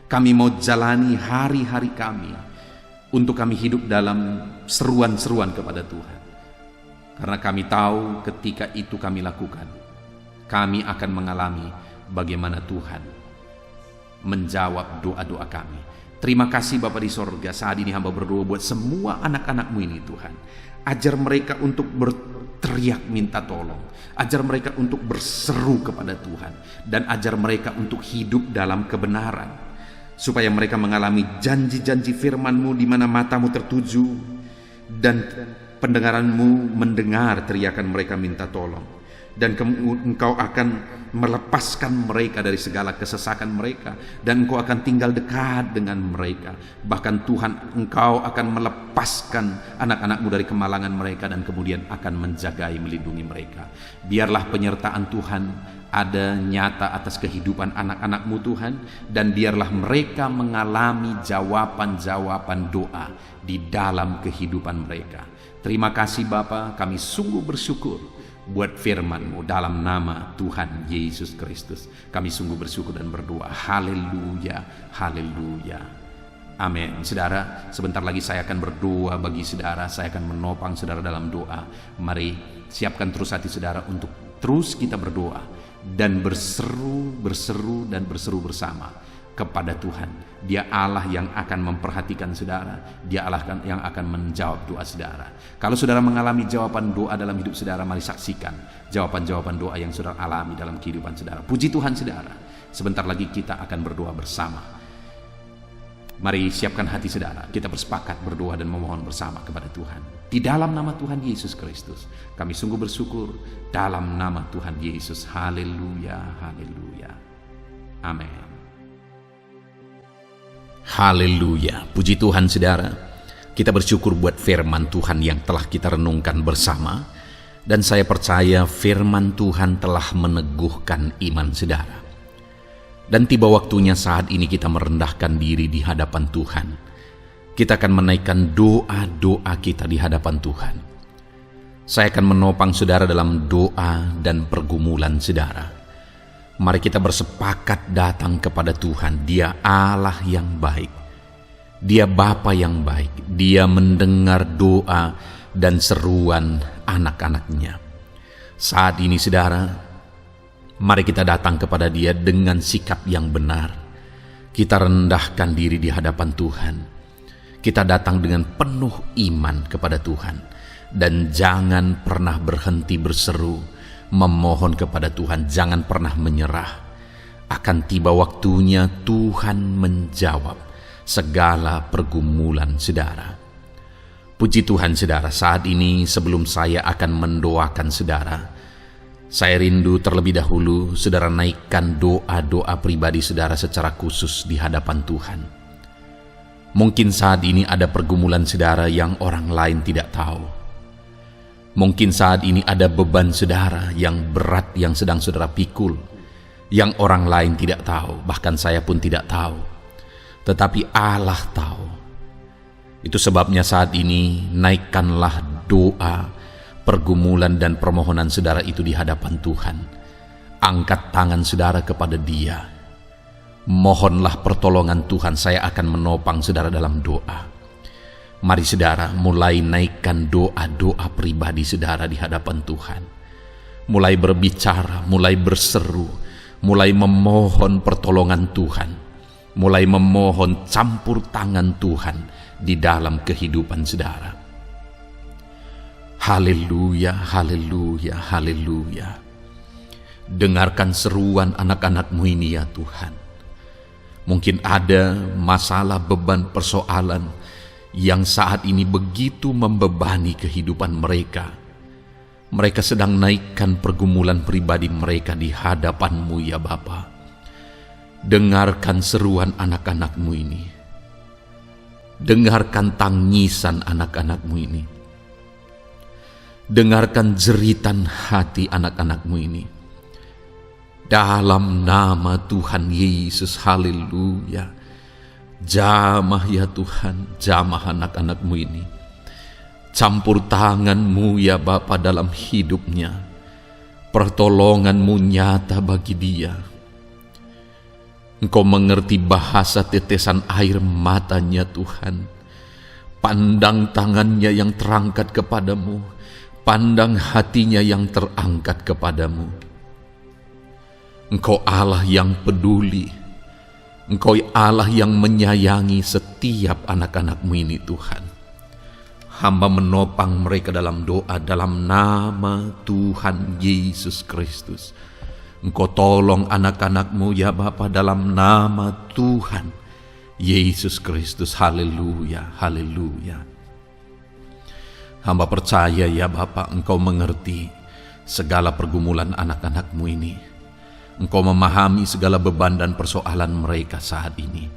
Kami mau jalani hari-hari kami untuk kami hidup dalam seruan-seruan kepada Tuhan. Karena kami tahu ketika itu kami lakukan, kami akan mengalami bagaimana Tuhan menjawab doa-doa kami. Terima kasih Bapa di sorga, saat ini hamba berdoa buat semua anak-anak-Mu ini Tuhan. Ajar mereka untuk berteriak minta tolong. Ajar mereka untuk berseru kepada Tuhan. Dan ajar mereka untuk hidup dalam kebenaran. Supaya mereka mengalami janji-janji firman-Mu di mana matamu tertuju. Dan pendengaran-Mu mendengar teriakan mereka minta tolong. Dan Engkau akan melepaskan mereka dari segala kesesakan mereka, dan Engkau akan tinggal dekat dengan mereka. Bahkan Tuhan, Engkau akan melepaskan anak-anak-Mu dari kemalangan mereka, dan kemudian akan menjagai, melindungi mereka. Biarlah penyertaan Tuhan ada nyata atas kehidupan anak-anak-Mu Tuhan, dan biarlah mereka mengalami jawaban-jawaban doa di dalam kehidupan mereka. Terima kasih Bapa, kami sungguh bersyukur buat firman-Mu dalam nama Tuhan Yesus Kristus. Kami sungguh bersyukur dan berdoa. Haleluya, haleluya. Amin. Saudara, sebentar lagi saya akan berdoa bagi saudara. Saya akan menopang saudara dalam doa. Mari siapkan terus hati saudara untuk terus kita berdoa dan berseru bersama kepada Tuhan. Dia Allah yang akan memperhatikan saudara. Dia Allah yang akan menjawab doa saudara. Kalau saudara mengalami jawaban doa dalam hidup saudara, mari saksikan jawaban-jawaban doa yang saudara alami dalam kehidupan saudara. Puji Tuhan saudara. Sebentar lagi kita akan berdoa bersama. Mari siapkan hati saudara. Kita bersepakat berdoa dan memohon bersama kepada Tuhan. Di dalam nama Tuhan Yesus Kristus, kami sungguh bersyukur dalam nama Tuhan Yesus. Haleluya, haleluya. Amin. Haleluya, puji Tuhan saudara. Kita bersyukur buat firman Tuhan yang telah kita renungkan bersama. Dan saya percaya firman Tuhan telah meneguhkan iman saudara. Dan tiba waktunya saat ini kita merendahkan diri di hadapan Tuhan. Kita akan menaikkan doa-doa kita di hadapan Tuhan. Saya akan menopang saudara dalam doa dan pergumulan saudara. Mari kita bersepakat datang kepada Tuhan. Dia Allah yang baik. Dia Bapa yang baik. Dia mendengar doa dan seruan anak-anaknya. Saat ini saudara, mari kita datang kepada Dia dengan sikap yang benar. Kita rendahkan diri di hadapan Tuhan. Kita datang dengan penuh iman kepada Tuhan. Dan jangan pernah berhenti berseru, memohon kepada Tuhan, jangan pernah menyerah. Akan tiba waktunya Tuhan menjawab segala pergumulan saudara. Puji Tuhan saudara, saat ini sebelum saya akan mendoakan saudara, saya rindu terlebih dahulu saudara naikkan doa-doa pribadi saudara secara khusus di hadapan Tuhan. Mungkin saat ini ada pergumulan saudara yang orang lain tidak tahu. Mungkin saat ini ada beban saudara yang berat yang sedang saudara pikul, yang orang lain tidak tahu, bahkan saya pun tidak tahu. Tetapi Allah tahu. Itu sebabnya saat ini naikkanlah doa, pergumulan dan permohonan saudara itu di hadapan Tuhan. Angkat tangan saudara kepada Dia. Mohonlah pertolongan Tuhan, saya akan menopang saudara dalam doa. Mari saudara mulai naikkan doa-doa pribadi saudara di hadapan Tuhan. Mulai berbicara, mulai berseru, mulai memohon pertolongan Tuhan. Mulai memohon campur tangan Tuhan di dalam kehidupan saudara. Haleluya, haleluya, haleluya. Dengarkan seruan anak-anak-Mu ini ya Tuhan. Mungkin ada masalah, beban, persoalan yang saat ini begitu membebani kehidupan mereka. Mereka sedang naikkan pergumulan pribadi mereka di hadapan-Mu ya Bapa. Dengarkan seruan anak-anak-Mu ini. Dengarkan tangisan anak-anak-Mu ini. Dengarkan jeritan hati anak-anak-Mu ini. Dalam nama Tuhan Yesus, haleluya. Jamah ya Tuhan, jamah anak-anak-Mu ini. Campur tangan-Mu ya Bapa dalam hidupnya. Pertolongan-Mu nyata bagi dia. Engkau mengerti bahasa tetesan air matanya Tuhan. Pandang tangannya yang terangkat kepadamu, pandang hatinya yang terangkat kepadamu. Engkau Allah yang peduli, Engkau Allah yang menyayangi setiap anak-anak-Mu ini Tuhan. Hamba menopang mereka dalam doa dalam nama Tuhan Yesus Kristus. Engkau tolong anak-anak-Mu ya Bapa dalam nama Tuhan Yesus Kristus. Haleluya, haleluya. Hamba percaya ya Bapa, Engkau mengerti segala pergumulan anak-anak-Mu ini. Engkau memahami segala beban dan persoalan mereka saat ini.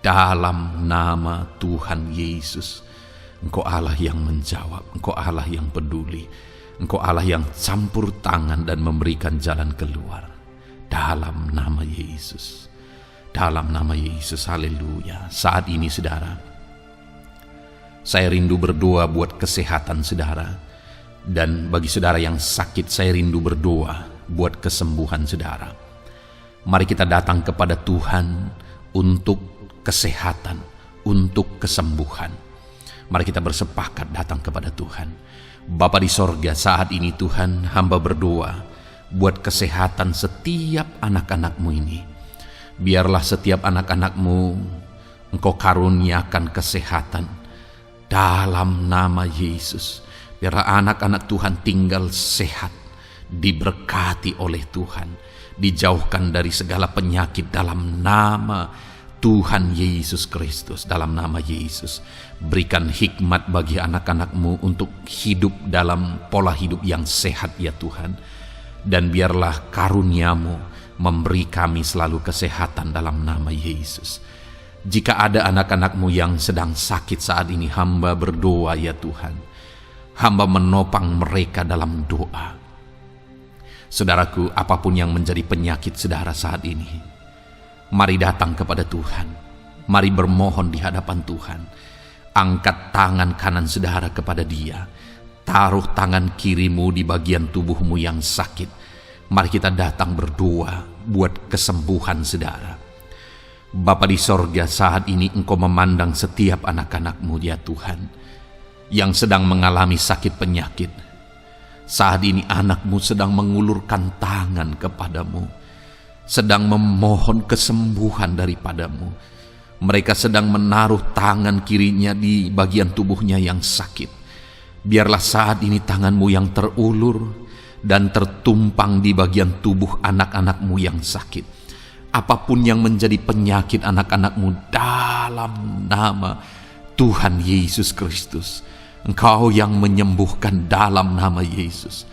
Dalam nama Tuhan Yesus, Engkau Allah yang menjawab, Engkau Allah yang peduli, Engkau Allah yang campur tangan dan memberikan jalan keluar. Dalam nama Yesus, dalam nama Yesus, haleluya. Saat ini saudara, saya rindu berdoa buat kesehatan saudara. Dan bagi saudara yang sakit, saya rindu berdoa buat kesembuhan saudara. Mari kita datang kepada Tuhan untuk kesehatan, untuk kesembuhan. Mari kita bersepakat datang kepada Tuhan. Bapa di sorga, saat ini Tuhan, hamba berdoa buat kesehatan setiap anak-anak-Mu ini. Biarlah setiap anak-anak-Mu Engkau karuniakan kesehatan dalam nama Yesus. Biarlah anak-anak Tuhan tinggal sehat, diberkati oleh Tuhan, dijauhkan dari segala penyakit dalam nama Tuhan Yesus Kristus. Dalam nama Yesus, berikan hikmat bagi anak-anak-Mu untuk hidup dalam pola hidup yang sehat ya Tuhan. Dan biarlah karunia-Mu memberi kami selalu kesehatan dalam nama Yesus. Jika ada anak-anak-Mu yang sedang sakit saat ini, hamba berdoa ya Tuhan. Hamba menopang mereka dalam doa. Saudaraku, apapun yang menjadi penyakit saudara saat ini, mari datang kepada Tuhan. Mari bermohon di hadapan Tuhan. Angkat tangan kanan saudara kepada Dia. Taruh tangan kirimu di bagian tubuhmu yang sakit. Mari kita datang berdoa buat kesembuhan saudara. Bapa di sorga, saat ini Engkau memandang setiap anak-anak-Mu ya Tuhan, yang sedang mengalami sakit penyakit. Saat ini anak-Mu sedang mengulurkan tangan kepadamu, sedang memohon kesembuhan daripadamu. Mereka sedang menaruh tangan kirinya di bagian tubuhnya yang sakit. Biarlah saat ini tangan-Mu yang terulur dan tertumpang di bagian tubuh anak-anak-Mu yang sakit. Apapun yang menjadi penyakit anak-anak-Mu, dalam nama Tuhan Yesus Kristus, Engkau yang menyembuhkan dalam nama Yesus.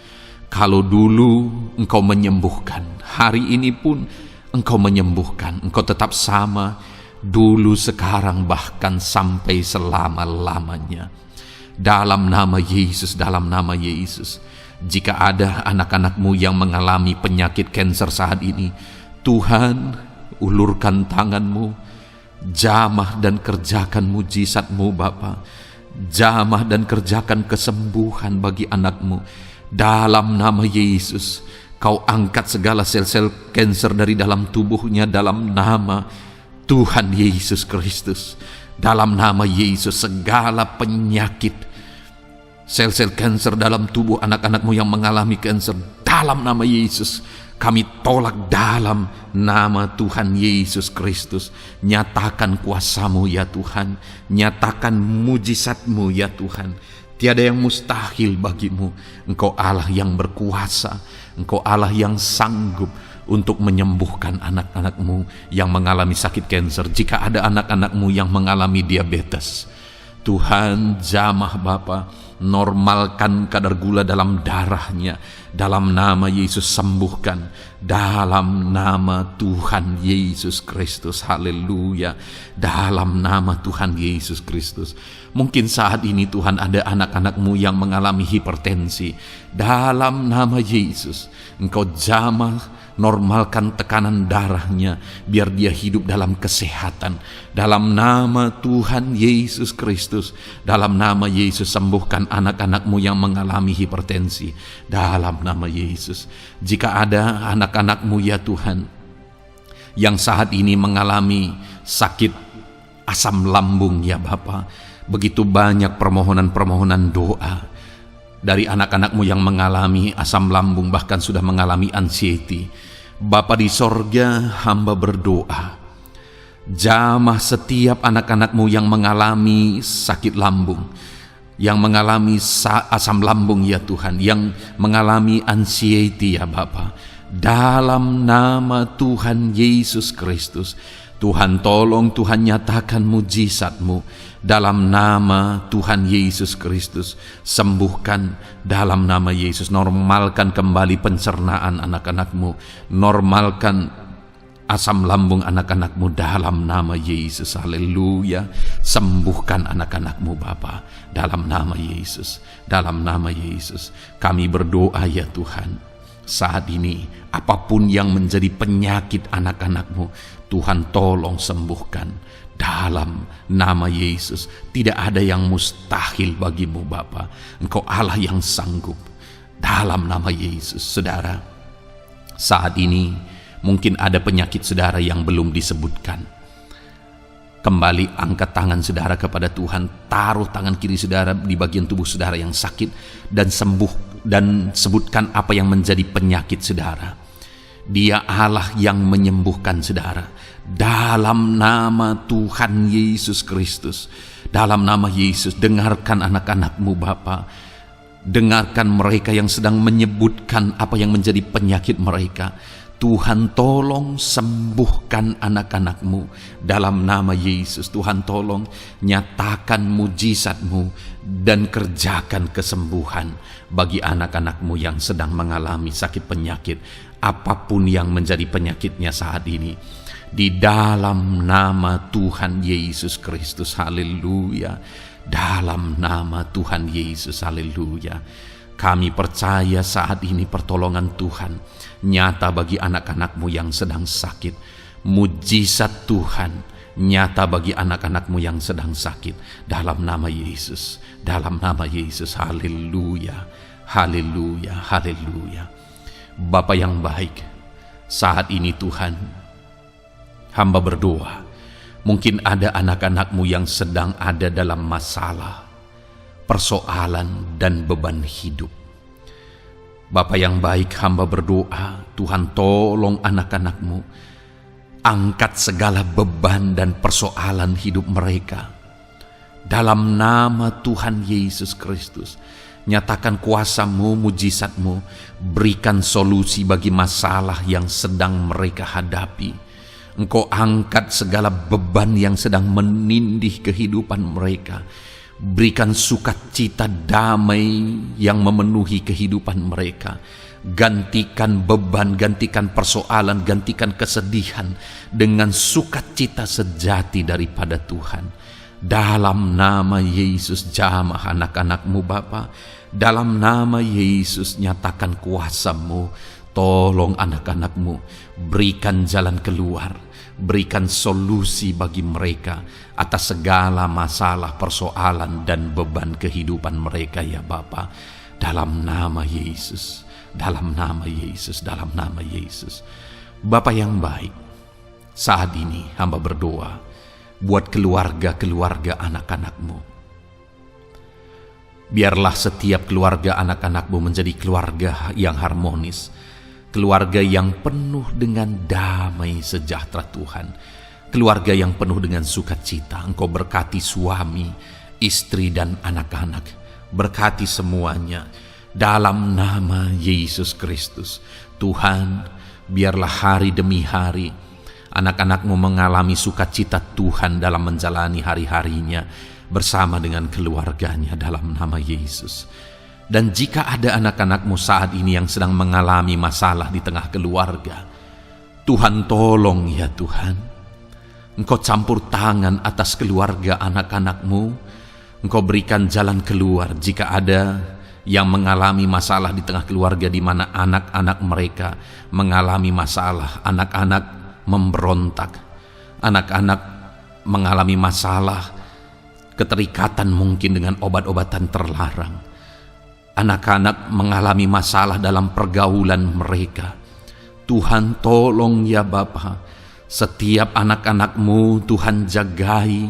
Kalau dulu Engkau menyembuhkan, hari ini pun Engkau menyembuhkan. Engkau tetap sama, dulu, sekarang, bahkan sampai selama-lamanya. Dalam nama Yesus, dalam nama Yesus. Jika ada anak-anak-Mu yang mengalami penyakit kanker saat ini, Tuhan, ulurkan tangan-Mu, jamah dan kerjakan mujizat-Mu Bapa. Jamah dan kerjakan kesembuhan bagi anak-Mu. Dalam nama Yesus, Kau angkat segala sel-sel kanker dari dalam tubuhnya dalam nama Tuhan Yesus Kristus. Dalam nama Yesus, segala penyakit, sel-sel kanker dalam tubuh anak-anak-Mu yang mengalami kanker, dalam nama Yesus, kami tolak dalam nama Tuhan Yesus Kristus. Nyatakan kuasa-Mu ya Tuhan. Nyatakan mujizat-Mu ya Tuhan. Tiada yang mustahil bagi-Mu. Engkau Allah yang berkuasa. Engkau Allah yang sanggup untuk menyembuhkan anak-anak-Mu yang mengalami sakit kanker. Jika ada anak-anak-Mu yang mengalami diabetes, Tuhan, jamah Bapa, normalkan kadar gula dalam darahnya. Dalam nama Yesus, sembuhkan. Dalam nama Tuhan Yesus Kristus. Haleluya. Dalam nama Tuhan Yesus Kristus. Mungkin saat ini Tuhan ada anak-anak-Mu yang mengalami hipertensi. Dalam nama Yesus, Engkau jamah, normalkan tekanan darahnya, biar dia hidup dalam kesehatan. Dalam nama Tuhan Yesus Kristus, dalam nama Yesus, sembuhkan anak-anak-Mu yang mengalami hipertensi. Dalam nama Yesus, jika ada anak-anak-Mu ya Tuhan yang saat ini mengalami sakit asam lambung ya Bapa. Begitu banyak permohonan-permohonan doa dari anak-anak-Mu yang mengalami asam lambung, bahkan sudah mengalami anxiety. Bapa di sorga, hamba berdoa, jamah setiap anak-anak-Mu yang mengalami sakit lambung, yang mengalami asam lambung ya Tuhan, yang mengalami anxiety ya Bapa. Dalam nama Tuhan Yesus Kristus, Tuhan tolong, Tuhan nyatakan mujizat-Mu. Dalam nama Tuhan Yesus Kristus, sembuhkan dalam nama Yesus. Normalkan kembali pencernaan anak-anak-Mu, normalkan asam lambung anak-anak-Mu dalam nama Yesus. Haleluya. Sembuhkan anak-anak-Mu Bapa, dalam nama Yesus, dalam nama Yesus. Kami berdoa ya Tuhan, saat ini apapun yang menjadi penyakit anak-anak-Mu, Tuhan tolong sembuhkan dalam nama Yesus. Tidak ada yang mustahil bagi-Mu Bapa. Engkau Allah yang sanggup, dalam nama Yesus. Saudara, saat ini mungkin ada penyakit saudara yang belum disebutkan. Kembali angkat tangan saudara kepada Tuhan, taruh tangan kiri saudara di bagian tubuh saudara yang sakit, dan sembuh, dan sebutkan apa yang menjadi penyakit saudara. Dia Allah yang menyembuhkan saudara. Dalam nama Tuhan Yesus Kristus, dalam nama Yesus, dengarkan anak-anak-Mu Bapa. Dengarkan mereka yang sedang menyebutkan apa yang menjadi penyakit mereka. Tuhan tolong sembuhkan anak-anak-Mu dalam nama Yesus. Tuhan tolong nyatakan mujizat-Mu dan kerjakan kesembuhan bagi anak-anak-Mu yang sedang mengalami sakit penyakit, apapun yang menjadi penyakitnya saat ini. Di dalam nama Tuhan Yesus Kristus, haleluya. Dalam nama Tuhan Yesus, haleluya. Kami percaya saat ini pertolongan Tuhan nyata bagi anak-anak-Mu yang sedang sakit. Mujizat Tuhan nyata bagi anak-anak-Mu yang sedang sakit. Dalam nama Yesus, dalam nama Yesus, haleluya, haleluya, haleluya. Bapa yang baik, saat ini Tuhan, hamba berdoa, mungkin ada anak-anak-Mu yang sedang ada dalam masalah, persoalan dan beban hidup. Bapa yang baik, hamba berdoa, Tuhan tolong anak-anak-Mu, angkat segala beban dan persoalan hidup mereka. Dalam nama Tuhan Yesus Kristus, nyatakan kuasa-Mu, mujizat-Mu, berikan solusi bagi masalah yang sedang mereka hadapi. Engkau angkat segala beban yang sedang menindih kehidupan mereka. Berikan sukacita damai yang memenuhi kehidupan mereka. Gantikan beban, gantikan persoalan, gantikan kesedihan dengan sukacita sejati daripada Tuhan. Dalam nama Yesus, jamah anak-anak-Mu Bapa. Dalam nama Yesus, nyatakan kuasa-Mu. Tolong anak-anak-Mu, berikan jalan keluar, berikan solusi bagi mereka atas segala masalah, persoalan, dan beban kehidupan mereka ya Bapa. Dalam nama Yesus, dalam nama Yesus, dalam nama Yesus. Bapa yang baik, saat ini hamba berdoa buat keluarga-keluarga anak-anak-Mu. Biarlah setiap keluarga anak-anak-Mu menjadi keluarga yang harmonis, keluarga yang penuh dengan damai sejahtera Tuhan, keluarga yang penuh dengan sukacita. Engkau berkati suami, istri, dan anak-anak. Berkati semuanya dalam nama Yesus Kristus. Tuhan, biarlah hari demi hari anak-anak-Mu mengalami sukacita Tuhan dalam menjalani hari-harinya bersama dengan keluarganya dalam nama Yesus. Dan jika ada anak-anak-Mu saat ini yang sedang mengalami masalah di tengah keluarga, Tuhan tolong ya Tuhan. Engkau campur tangan atas keluarga anak-anak-Mu. Engkau berikan jalan keluar jika ada yang mengalami masalah di tengah keluarga, di mana anak-anak mereka mengalami masalah, anak-anak memberontak, anak-anak mengalami masalah, keterikatan mungkin dengan obat-obatan terlarang. Anak-anak mengalami masalah dalam pergaulan mereka. Tuhan tolong ya Bapa, Setiap anak-anak-Mu Tuhan jagai,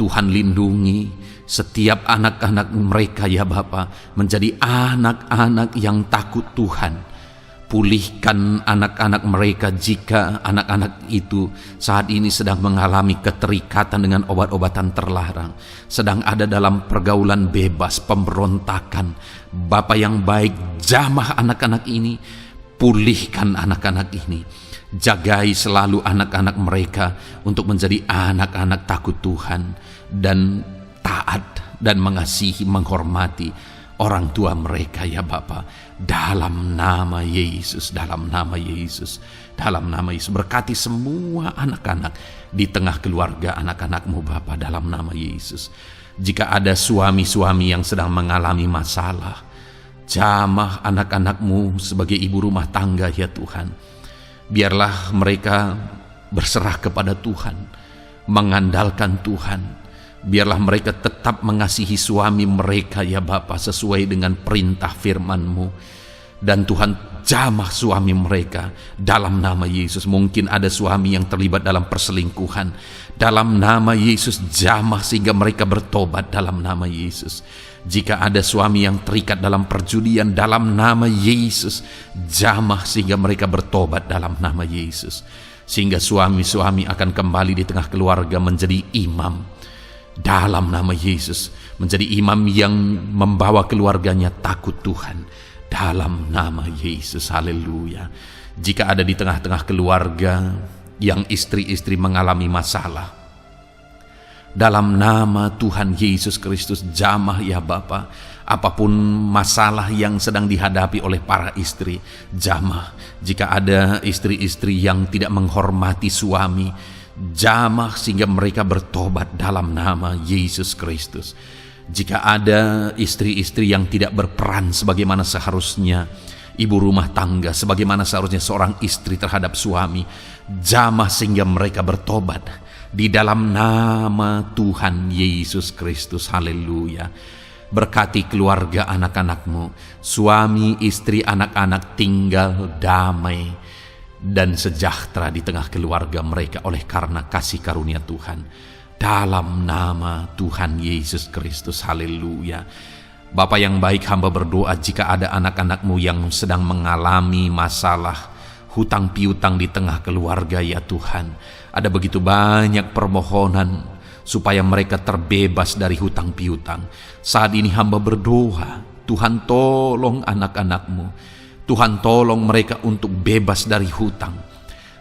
Tuhan lindungi. Setiap anak-anak mereka ya Bapa menjadi anak-anak yang takut Tuhan. Pulihkan anak-anak mereka jika anak-anak itu saat ini sedang mengalami keterikatan dengan obat-obatan terlarang, sedang ada dalam pergaulan bebas, pemberontakan. Bapa yang baik, jamah anak-anak ini, pulihkan anak-anak ini. Jagai selalu anak-anak mereka untuk menjadi anak-anak takut Tuhan dan taat dan mengasihi, menghormati orang tua mereka ya Bapa. Dalam nama Yesus, dalam nama Yesus, dalam nama Yesus. Berkati semua anak-anak di tengah keluarga anak-anak-Mu Bapa, dalam nama Yesus. Jika ada suami-suami yang sedang mengalami masalah, jamah anak-anak-Mu sebagai ibu rumah tangga ya Tuhan. Biarlah mereka berserah kepada Tuhan, mengandalkan Tuhan. Biarlah mereka tetap mengasihi suami mereka ya Bapa sesuai dengan perintah firman-Mu. Dan Tuhan jamah suami mereka dalam nama Yesus. Mungkin ada suami yang terlibat dalam perselingkuhan, dalam nama Yesus jamah sehingga mereka bertobat dalam nama Yesus. Jika ada suami yang terikat dalam perjudian, dalam nama Yesus jamah sehingga mereka bertobat dalam nama Yesus. Sehingga suami-suami akan kembali di tengah keluarga menjadi imam dalam nama Yesus, menjadi imam yang membawa keluarganya takut Tuhan dalam nama Yesus. Haleluya. Jika ada di tengah-tengah keluarga yang istri-istri mengalami masalah, dalam nama Tuhan Yesus Kristus jamah ya Bapa. Apapun masalah yang sedang dihadapi oleh para istri, jamah. Jika ada istri-istri yang tidak menghormati suami, jamah sehingga mereka bertobat dalam nama Yesus Kristus. Jika ada istri-istri yang tidak berperan sebagaimana seharusnya ibu rumah tangga, sebagaimana seharusnya seorang istri terhadap suami, jamah sehingga mereka bertobat di dalam nama Tuhan Yesus Kristus. Haleluya. Berkati keluarga anak-anak-Mu, suami, istri, anak-anak tinggal damai dan sejahtera di tengah keluarga mereka oleh karena kasih karunia Tuhan. Dalam nama Tuhan Yesus Kristus. Haleluya. Bapa yang baik, hamba berdoa jika ada anak-anak-Mu yang sedang mengalami masalah hutang piutang di tengah keluarga ya Tuhan. Ada begitu banyak permohonan supaya mereka terbebas dari hutang piutang. Saat ini hamba berdoa, Tuhan tolong anak-anak-Mu. Tuhan tolong mereka untuk bebas dari hutang.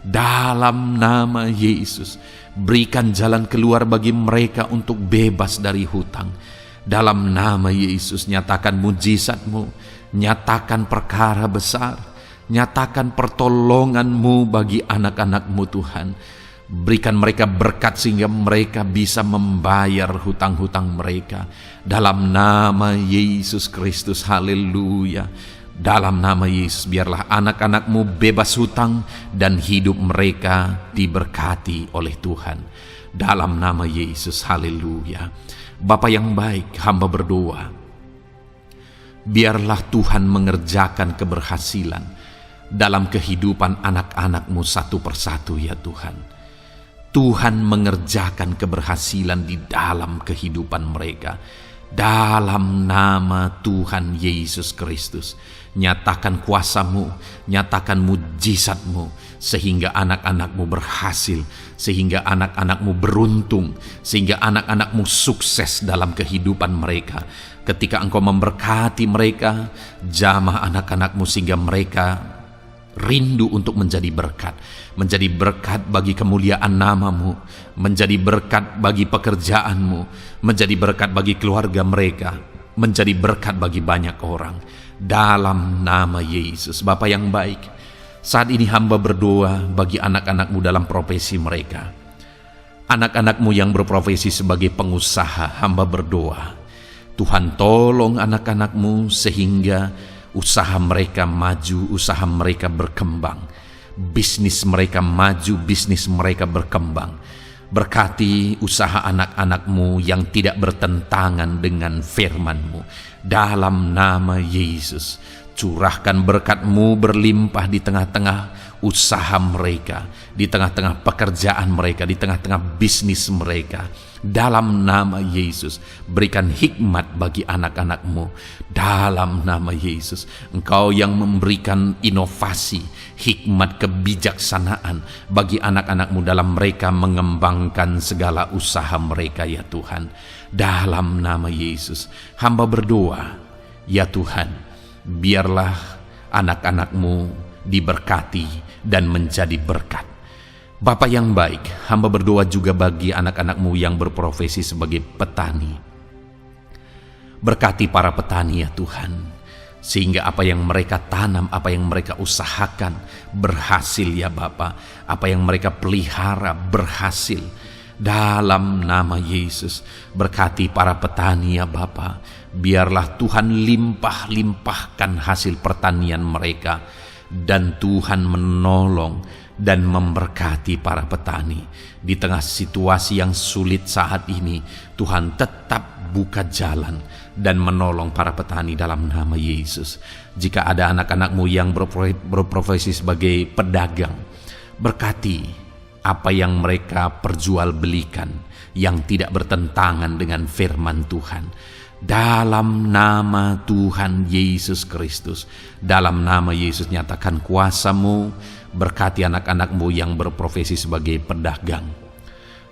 Dalam nama Yesus, berikan jalan keluar bagi mereka untuk bebas dari hutang. Dalam nama Yesus, nyatakan mujizat-Mu, nyatakan perkara besar, nyatakan pertolongan-Mu bagi anak-anak-Mu Tuhan. Berikan mereka berkat sehingga mereka bisa membayar hutang-hutang mereka. Dalam nama Yesus Kristus. Haleluya. Dalam nama Yesus, biarlah anak-anak-Mu bebas hutang dan hidup mereka diberkati oleh Tuhan. Dalam nama Yesus. Haleluya. Bapa yang baik, hamba berdoa, biarlah Tuhan mengerjakan keberhasilan dalam kehidupan anak-anak-Mu satu persatu ya Tuhan. Tuhan mengerjakan keberhasilan di dalam kehidupan mereka. Dalam nama Tuhan Yesus Kristus, nyatakan kuasa-Mu, nyatakan mujizat-Mu, sehingga anak-anak-Mu berhasil, sehingga anak-anak-Mu beruntung, sehingga anak-anak-Mu sukses dalam kehidupan mereka. Ketika Engkau memberkati mereka, jamah anak-anak-Mu sehingga mereka rindu untuk menjadi berkat bagi kemuliaan nama-Mu, menjadi berkat bagi pekerjaan-Mu, menjadi berkat bagi keluarga mereka, menjadi berkat bagi banyak orang. Dalam nama Yesus. Bapa yang baik, saat ini hamba berdoa bagi anak-anak-Mu dalam profesi mereka. Anak-anak-Mu yang berprofesi sebagai pengusaha, hamba berdoa, Tuhan tolong anak-anak-Mu sehingga usaha mereka maju, usaha mereka berkembang, bisnis mereka maju, bisnis mereka berkembang. Berkati usaha anak-anak-Mu yang tidak bertentangan dengan firman-Mu. Dalam nama Yesus, curahkan berkat-Mu berlimpah di tengah-tengah usaha mereka, di tengah-tengah pekerjaan mereka, di tengah-tengah bisnis mereka. Dalam nama Yesus, berikan hikmat bagi anak-anak-Mu. Dalam nama Yesus, Engkau yang memberikan inovasi, hikmat, kebijaksanaan bagi anak-anak-Mu dalam mereka mengembangkan segala usaha mereka, ya Tuhan. Dalam nama Yesus, hamba berdoa, ya Tuhan, biarlah anak-anak-Mu diberkati dan menjadi berkat. Bapa yang baik, hamba berdoa juga bagi anak-anak-Mu yang berprofesi sebagai petani. Berkati para petani, ya Tuhan, sehingga apa yang mereka tanam, apa yang mereka usahakan berhasil, ya Bapa. Apa yang mereka pelihara berhasil. Dalam nama Yesus, berkati para petani, ya Bapa. Biarlah Tuhan limpah-limpahkan hasil pertanian mereka, dan Tuhan menolong dan memberkati para petani. Di tengah situasi yang sulit saat ini, Tuhan tetap buka jalan dan menolong para petani dalam nama Yesus. Jika ada anak-anak-Mu yang berprofesi sebagai pedagang, berkati apa yang mereka perjualbelikan yang tidak bertentangan dengan firman Tuhan. Dalam nama Tuhan Yesus Kristus, dalam nama Yesus, nyatakan kuasa-Mu, berkati anak-anak-Mu yang berprofesi sebagai pedagang.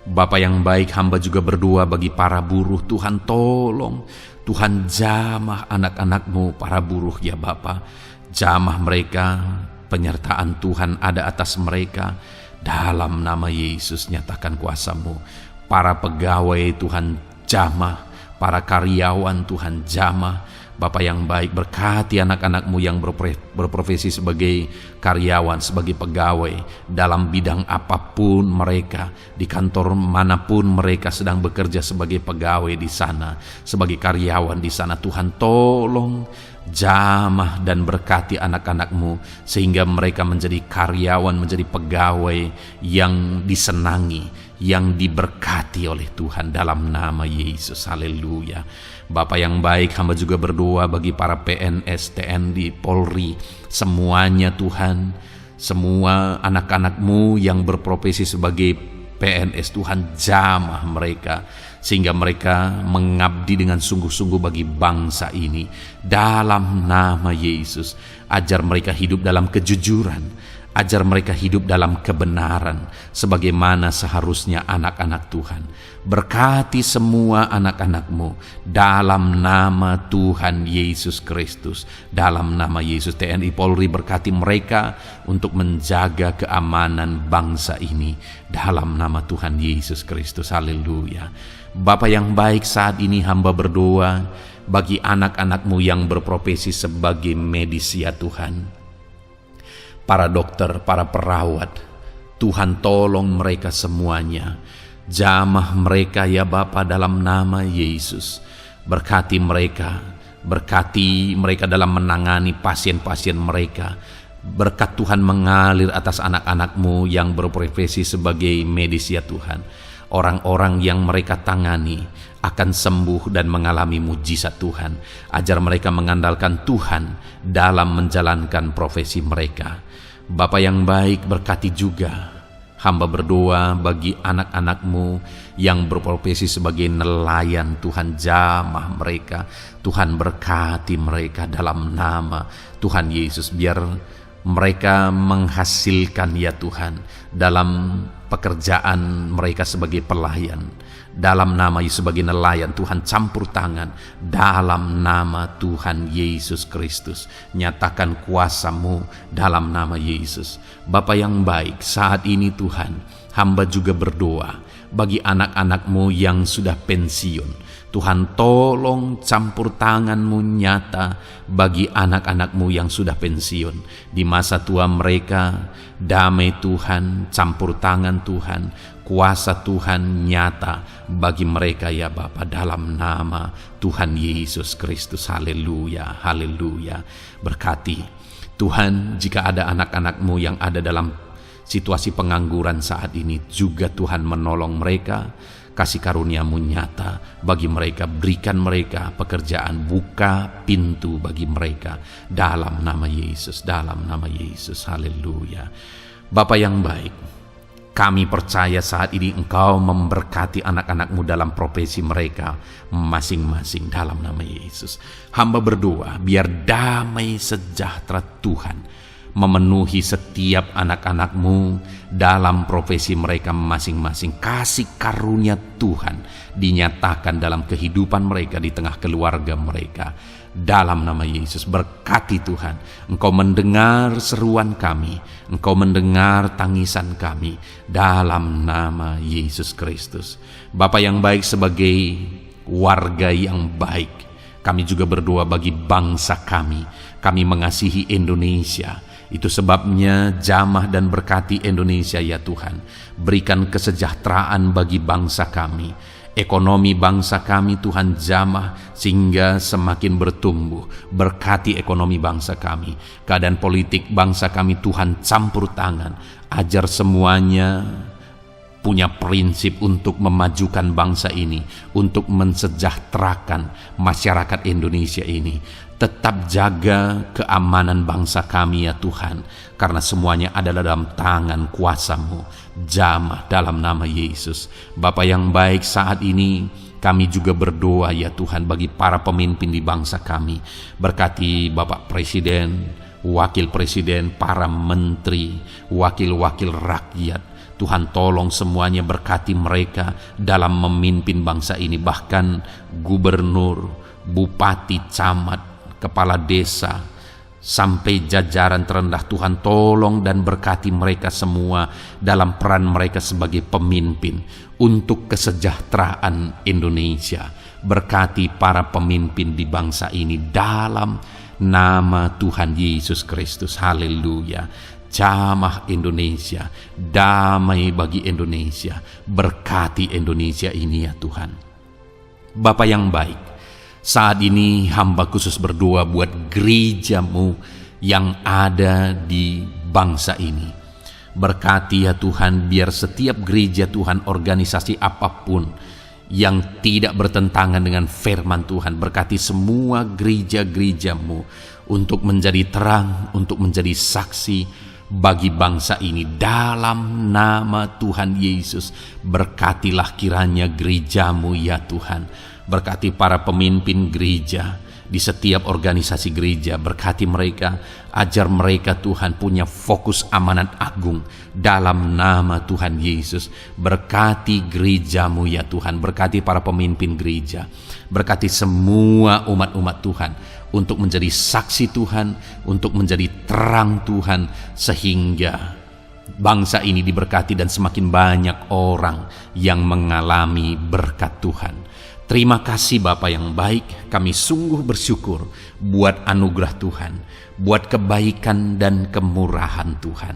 Bapa yang baik, hamba juga berdoa bagi para buruh. Tuhan tolong, Tuhan jamah anak-anak-Mu para buruh, ya Bapa. Jamah mereka, penyertaan Tuhan ada atas mereka. Dalam nama Yesus, nyatakan kuasa-Mu. Para pegawai Tuhan jamah, para karyawan Tuhan jamah. Bapa yang baik, berkati anak-anak-Mu yang berprofesi sebagai karyawan, sebagai pegawai dalam bidang apapun mereka, di kantor manapun mereka sedang bekerja sebagai pegawai di sana, sebagai karyawan di sana. Tuhan tolong jamah dan berkati anak-anak-Mu sehingga mereka menjadi karyawan, menjadi pegawai yang disenangi, yang diberkati oleh Tuhan dalam nama Yesus. Haleluya. Bapa yang baik, hamba juga berdoa bagi para PNS, TNI, Polri, semuanya Tuhan, semua anak-anak-Mu yang berprofesi sebagai PNS, Tuhan jamah mereka sehingga mereka mengabdi dengan sungguh-sungguh bagi bangsa ini. Dalam nama Yesus, ajar mereka hidup dalam kejujuran, ajar mereka hidup dalam kebenaran sebagaimana seharusnya anak-anak Tuhan. Berkati semua anak-anak-Mu dalam nama Tuhan Yesus Kristus. Dalam nama Yesus, TNI Polri, berkati mereka untuk menjaga keamanan bangsa ini dalam nama Tuhan Yesus Kristus. Haleluya. Bapa yang baik, saat ini hamba berdoa bagi anak-anak-Mu yang berprofesi sebagai medis, ya Tuhan. Para dokter, para perawat, Tuhan tolong mereka semuanya. Jamah mereka, ya Bapa, dalam nama Yesus. Berkati mereka dalam menangani pasien-pasien mereka. Berkat Tuhan mengalir atas anak-anak-Mu yang berprofesi sebagai medis, ya Tuhan. Orang-orang yang mereka tangani akan sembuh dan mengalami mujizat Tuhan. Ajar mereka mengandalkan Tuhan dalam menjalankan profesi mereka. Bapa yang baik, berkati juga hamba berdoa bagi anak-anak-Mu yang berprofesi sebagai nelayan. Tuhan jamah mereka, Tuhan berkati mereka dalam nama Tuhan Yesus. Biar mereka menghasilkan, ya Tuhan, dalam pekerjaan mereka sebagai pelayan. Dalam nama Yesus, sebagai nelayan, Tuhan campur tangan. Dalam nama Tuhan Yesus Kristus, nyatakan kuasa-Mu dalam nama Yesus. Bapa yang baik, saat ini Tuhan, hamba juga berdoa bagi anak-anak-Mu yang sudah pensiun. Tuhan tolong campur tangan-Mu nyata bagi anak-anak-Mu yang sudah pensiun. Di masa tua mereka, damai Tuhan, campur tangan Tuhan, kuasa Tuhan nyata bagi mereka, ya Bapa, dalam nama Tuhan Yesus Kristus. Haleluya, haleluya. Berkati Tuhan, jika ada anak-anak-Mu yang ada dalam situasi pengangguran saat ini, juga Tuhan menolong mereka. kasih karuniamu nyata bagi mereka, berikan mereka pekerjaan, buka pintu bagi mereka dalam nama Yesus, dalam nama Yesus. Haleluya. Bapa yang baik, kami percaya saat ini Engkau memberkati anak-anak-Mu dalam profesi mereka masing-masing dalam nama Yesus. Hamba berdoa biar damai sejahtera Tuhan memenuhi setiap anak-anak-Mu dalam profesi mereka masing-masing. Kasih karunia Tuhan dinyatakan dalam kehidupan mereka, di tengah keluarga mereka. Dalam nama Yesus, berkati Tuhan. Engkau mendengar seruan kami, Engkau mendengar tangisan kami dalam nama Yesus Kristus. Bapa yang baik, sebagai warga yang baik, kami juga berdoa bagi bangsa kami. Kami mengasihi Indonesia. Itu sebabnya jamah dan berkati Indonesia ya Tuhan. Berikan kesejahteraan bagi bangsa kami. Ekonomi bangsa kami Tuhan jamah sehingga semakin bertumbuh. Berkati ekonomi bangsa kami. Keadaan politik bangsa kami Tuhan campur tangan. Ajar semuanya punya prinsip untuk memajukan bangsa ini, untuk mensejahterakan masyarakat Indonesia ini. Tetap jaga keamanan bangsa kami ya Tuhan, karena semuanya adalah dalam tangan kuasa-Mu. Jamah dalam nama Yesus. Bapa yang baik, saat ini kami juga berdoa ya Tuhan bagi para pemimpin di bangsa kami. Berkati Bapak Presiden, Wakil Presiden, para menteri, wakil-wakil rakyat. Tuhan tolong semuanya, berkati mereka dalam memimpin bangsa ini. Bahkan gubernur, bupati, camat, kepala desa, sampai jajaran terendah. Tuhan tolong dan berkati mereka semua dalam peran mereka sebagai pemimpin untuk kesejahteraan Indonesia. Berkati para pemimpin di bangsa ini dalam nama Tuhan Yesus Kristus. Haleluya. Jamah Indonesia, damai bagi Indonesia. Berkati Indonesia ini ya Tuhan. Bapa yang baik, saat ini hamba khusus berdoa buat gereja-Mu yang ada di bangsa ini. Berkati ya Tuhan, biar setiap gereja Tuhan, organisasi apapun yang tidak bertentangan dengan firman Tuhan, berkati semua gereja-gereja-Mu untuk menjadi terang, untuk menjadi saksi bagi bangsa ini dalam nama Tuhan Yesus. Berkatilah kiranya gereja-Mu ya Tuhan. Berkati para pemimpin gereja di setiap organisasi gereja. Berkati mereka, ajar mereka Tuhan punya fokus amanat agung dalam nama Tuhan Yesus. Berkati gereja-Mu ya Tuhan. Berkati para pemimpin gereja. Berkati semua umat-umat Tuhan untuk menjadi saksi Tuhan, untuk menjadi terang Tuhan, sehingga bangsa ini diberkati dan semakin banyak orang yang mengalami berkat Tuhan. Terima kasih Bapa yang baik, kami sungguh bersyukur buat anugerah Tuhan, buat kebaikan dan kemurahan Tuhan.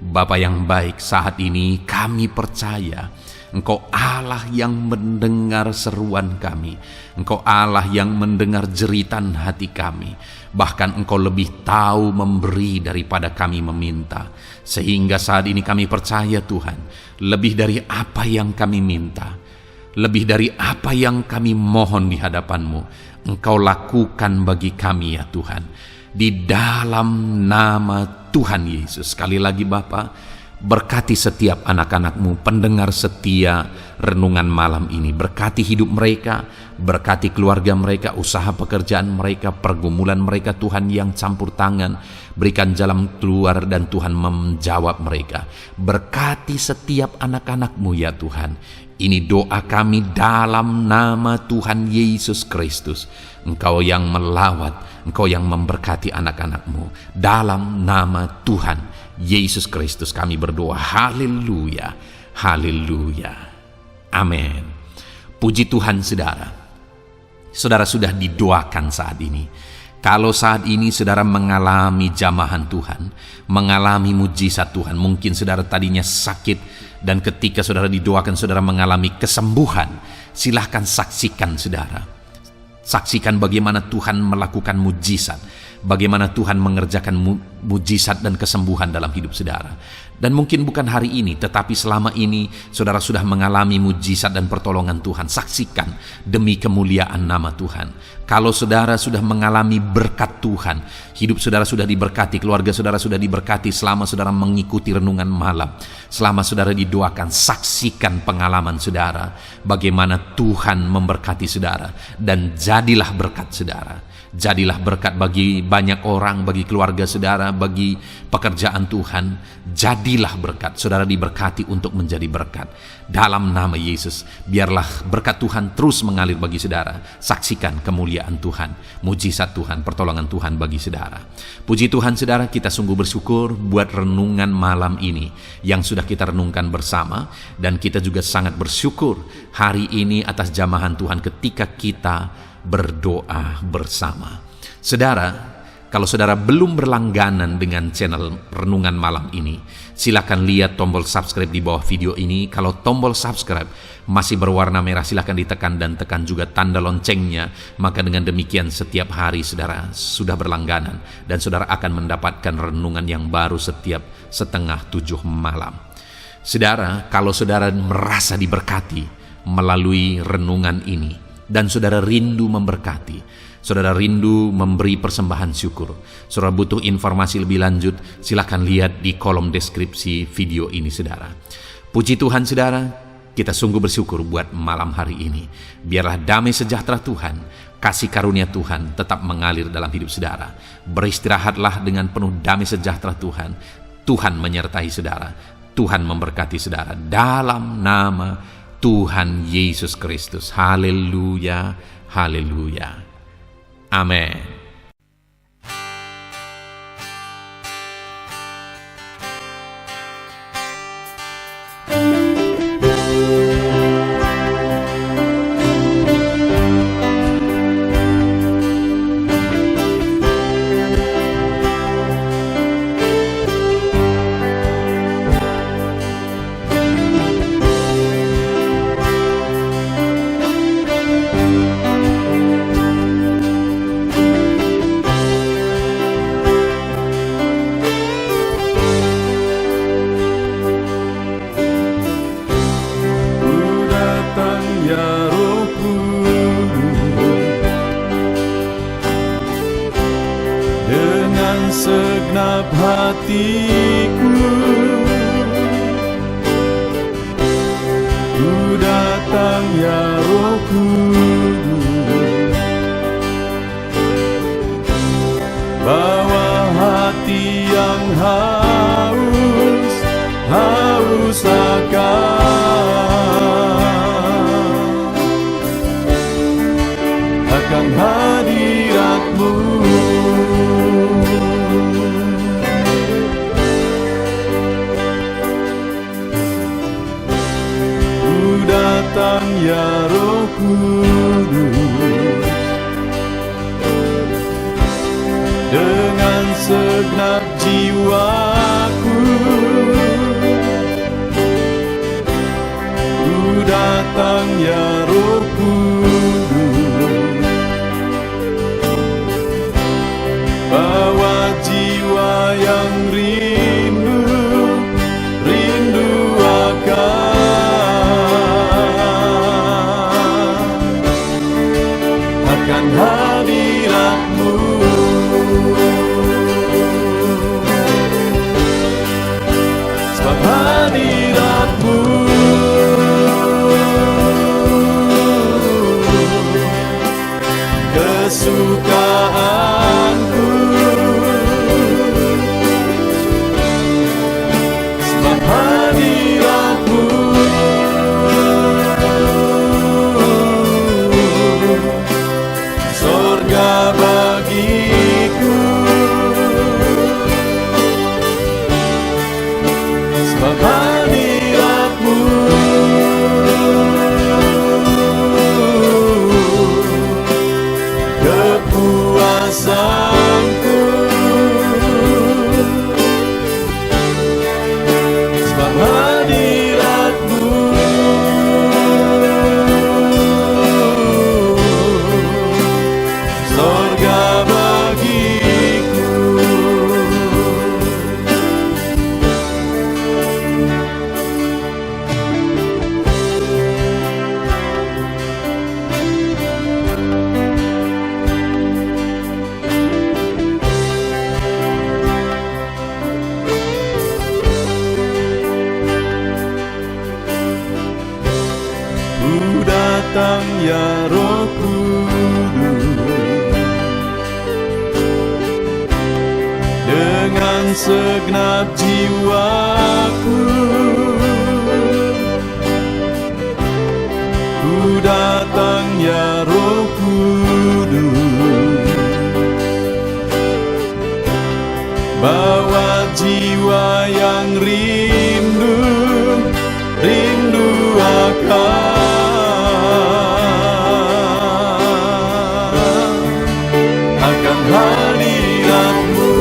Bapa yang baik, saat ini kami percaya Engkau Allah yang mendengar seruan kami. Engkau Allah yang mendengar jeritan hati kami. Bahkan Engkau lebih tahu memberi daripada kami meminta. Sehingga saat ini kami percaya Tuhan, lebih dari apa yang kami minta, lebih dari apa yang kami mohon di hadapan-Mu, Engkau lakukan bagi kami ya Tuhan. Di dalam nama Tuhan Yesus. Sekali lagi Bapa, berkati setiap anak-anak-Mu, pendengar setia renungan malam ini. Berkati hidup mereka, berkati keluarga mereka, usaha pekerjaan mereka, pergumulan mereka Tuhan yang campur tangan. Berikan jalan keluar dan Tuhan menjawab mereka. Berkati setiap anak-anak-Mu ya Tuhan. Ini doa kami dalam nama Tuhan Yesus Kristus. Engkau yang melawat, Engkau yang memberkati anak-anak-Mu. Dalam nama Tuhan Yesus Kristus kami berdoa. Haleluya, haleluya, amin. Puji Tuhan saudara. Saudara sudah didoakan saat ini. Kalau saat ini saudara mengalami jamahan Tuhan, mengalami mujizat Tuhan, mungkin saudara tadinya sakit dan ketika saudara didoakan saudara mengalami kesembuhan, silahkan saksikan saudara. Saksikan bagaimana Tuhan melakukan mujizat, bagaimana Tuhan mengerjakan mujizat dan kesembuhan dalam hidup saudara. Dan mungkin bukan hari ini, tetapi selama ini saudara sudah mengalami mujizat dan pertolongan Tuhan. Saksikan demi kemuliaan nama Tuhan. Kalau saudara sudah mengalami berkat Tuhan, hidup saudara sudah diberkati, keluarga saudara sudah diberkati selama saudara mengikuti renungan malam, selama saudara didoakan, saksikan pengalaman saudara, bagaimana Tuhan memberkati saudara, dan jadilah berkat saudara. Jadilah berkat bagi banyak orang, bagi keluarga saudara, bagi pekerjaan Tuhan. Jadilah berkat, saudara diberkati untuk menjadi berkat. Dalam nama Yesus, biarlah berkat Tuhan terus mengalir bagi saudara. Saksikan kemuliaan Tuhan, mujizat Tuhan, pertolongan Tuhan bagi saudara. Puji Tuhan saudara, kita sungguh bersyukur buat renungan malam ini yang sudah kita renungkan bersama. Dan kita juga sangat bersyukur hari ini atas jamahan Tuhan ketika kita berdoa bersama. Saudara, kalau saudara belum berlangganan dengan channel Renungan Malam ini, silakan lihat tombol subscribe di bawah video ini. Kalau tombol subscribe masih berwarna merah, silakan ditekan dan tekan juga tanda loncengnya. Maka dengan demikian setiap hari saudara sudah berlangganan dan saudara akan mendapatkan renungan yang baru setiap 6:30 malam. Saudara, kalau saudara merasa diberkati melalui renungan ini, dan saudara rindu memberkati, saudara rindu memberi persembahan syukur, saudara butuh informasi lebih lanjut, silakan lihat di kolom deskripsi video ini saudara. Puji Tuhan saudara, kita sungguh bersyukur buat malam hari ini. Biarlah damai sejahtera Tuhan, kasih karunia Tuhan tetap mengalir dalam hidup saudara. Beristirahatlah dengan penuh damai sejahtera Tuhan. Tuhan menyertai saudara, Tuhan memberkati saudara dalam nama Tuhan Yesus Kristus. Haleluya, haleluya. Amin. Segenap hatiku ku datang ya Roh Kudus, bawa hati yang haus akan hadirat-Mu. Datang ya Roh Kudus, dengan segenap jiwaku ku datang ya Roh Kudus, bawa jiwa yang rindu akan hadirat-Mu. Sebab hadirat-Mu datang ya Roh Kudus, dengan segenap jiwaku ku datang ya Roh Kudus, bawa jiwa yang rindu akan hadirat-Mu.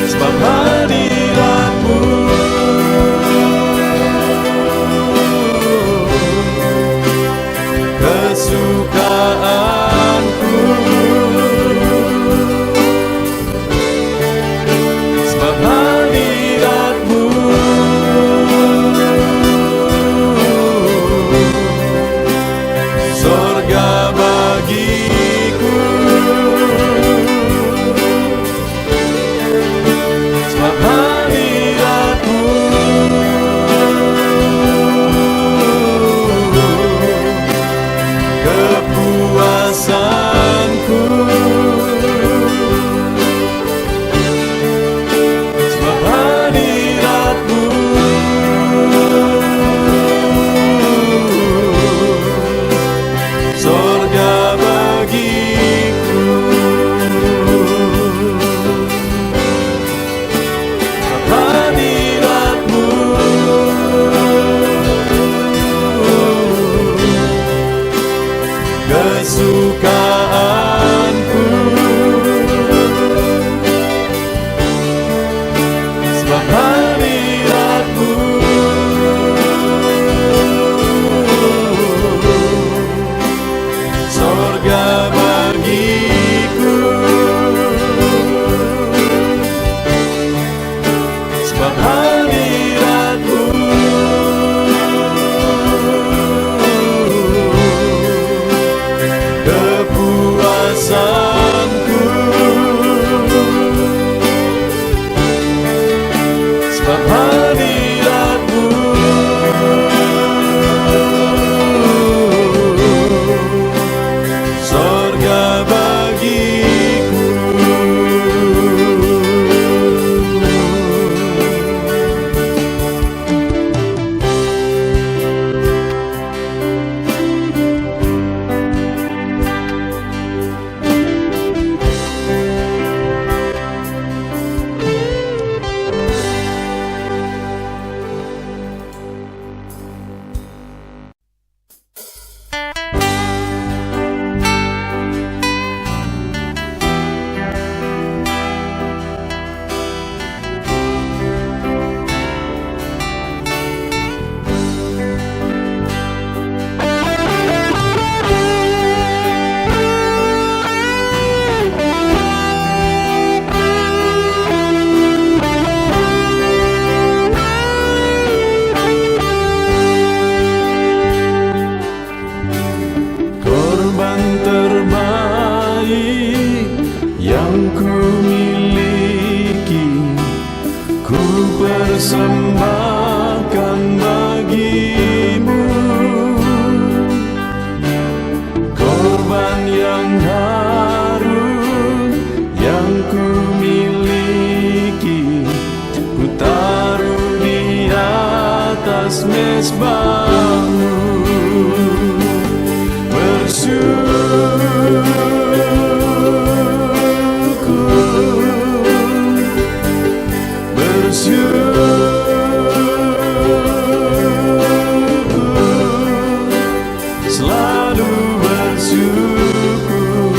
Sebab hadirat-Mu kesukaanku, sebab hadirat-Mu sorga bagiku, sebab hadirat-Mu kepuasanku, sebab hadirat-Mu sorga bagiku, sebab hadirat-Mu kesukaanku, sebab hadirat-Mu sorga bagiku, sebab hadirat-Mu kepuasanku, sebab hadirat-Mu sorga bagiku. Korban terbaik yang ku miliki, ku persembahkan bagi-Mu. Korban yang harum yang ku miliki, ku taruh di atas mezbah-Mu. Selalu bersyukur,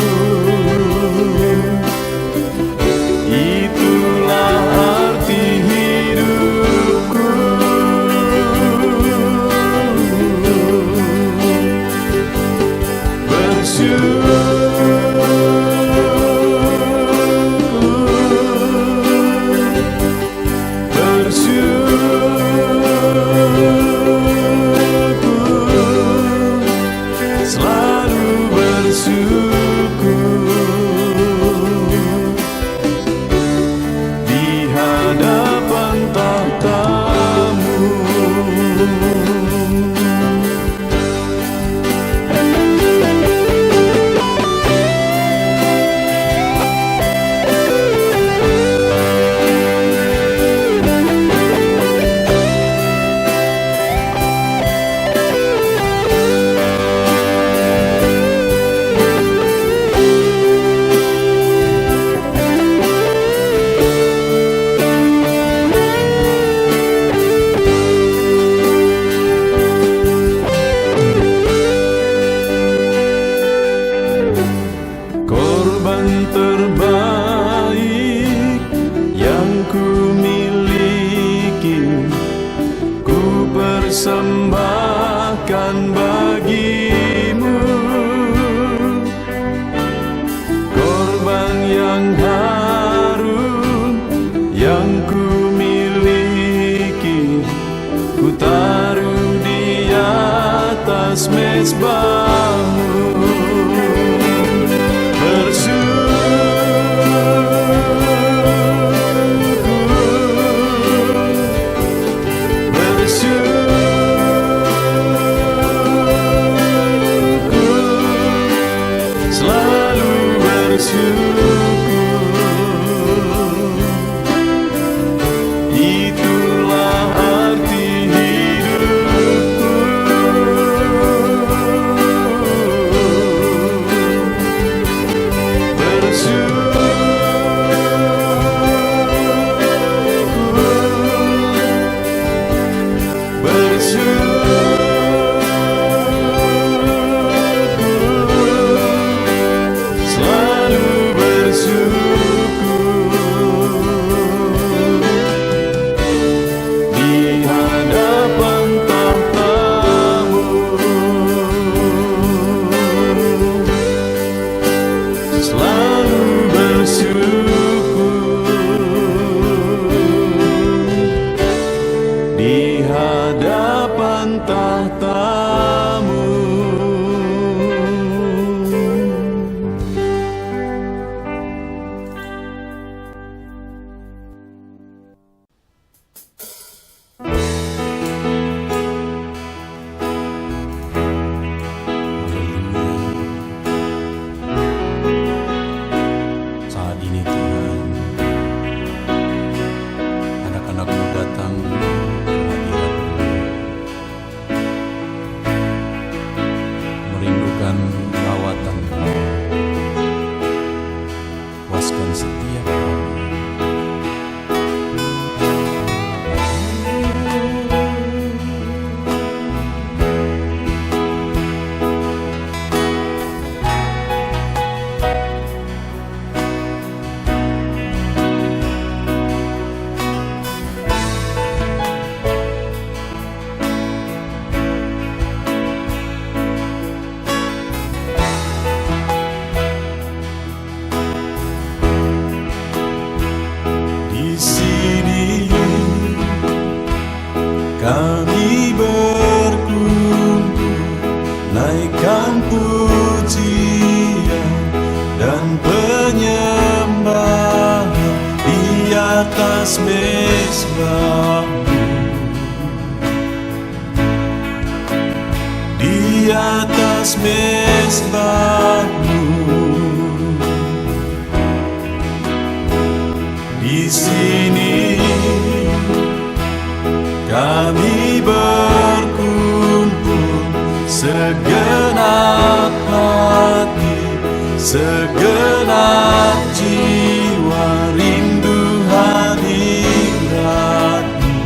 itulah arti hidupku. Bersyukur yang ku miliki, ku taruh di atas mezbahmu. Kami berkumpul, naikkan pujian dan penyembahan di atas mezbah-Mu, di atas mezbah-Mu. Di sini kami berkumpul, segenap hati, segenap jiwa rindu hadirat-Mu.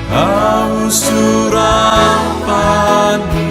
Haus surapan-Mu,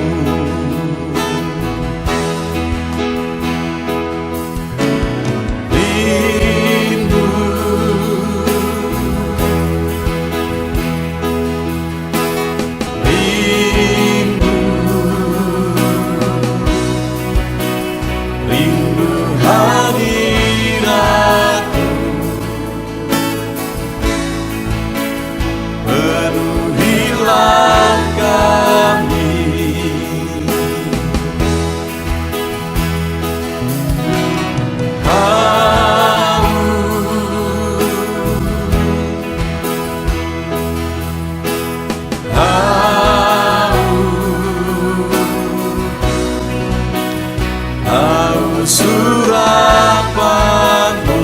surapan-Mu,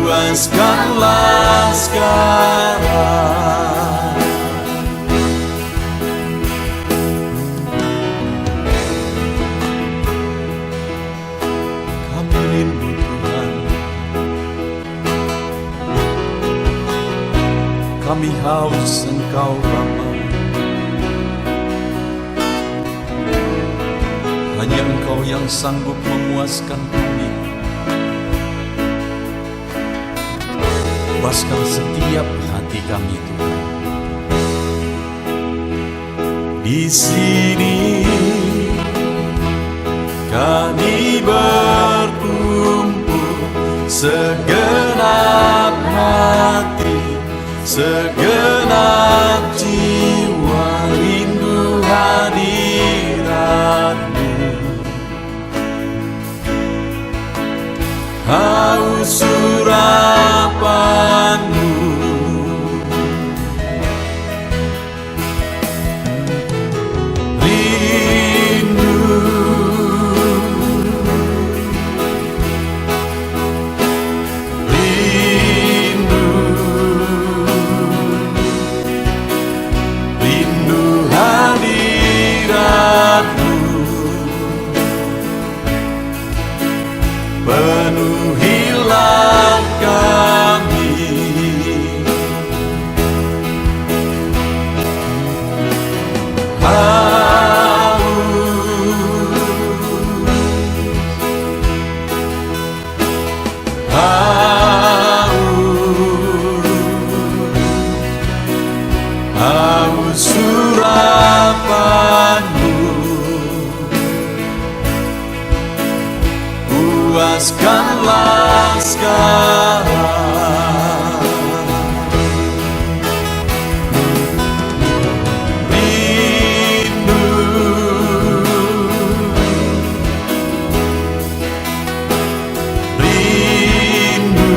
puaskanlah sekarang. Kami rindu Tuhan, kami haus Engkau Bapa. Hanya Engkau yang sanggup memuaskan kami. Puaskan setiap hati kami, Tuhan. Di sini kami berkumpul segenap hati, segenap jiwa rindu hadirat-Mu. Haus urapan-Mu, penuhilah kami. Haus urapan-Mu, puaskanlah sekarang. Rindu, rindu,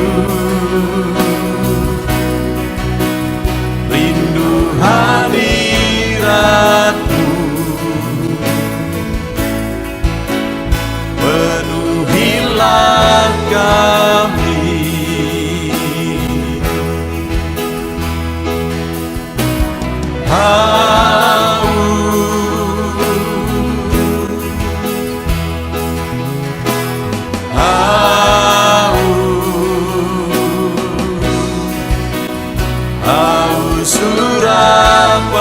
rindu hadirat-Mu, penuhilah kami. Haus urapan-Mu,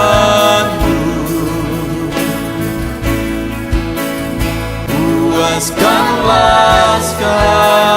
puaskanlah sekarang.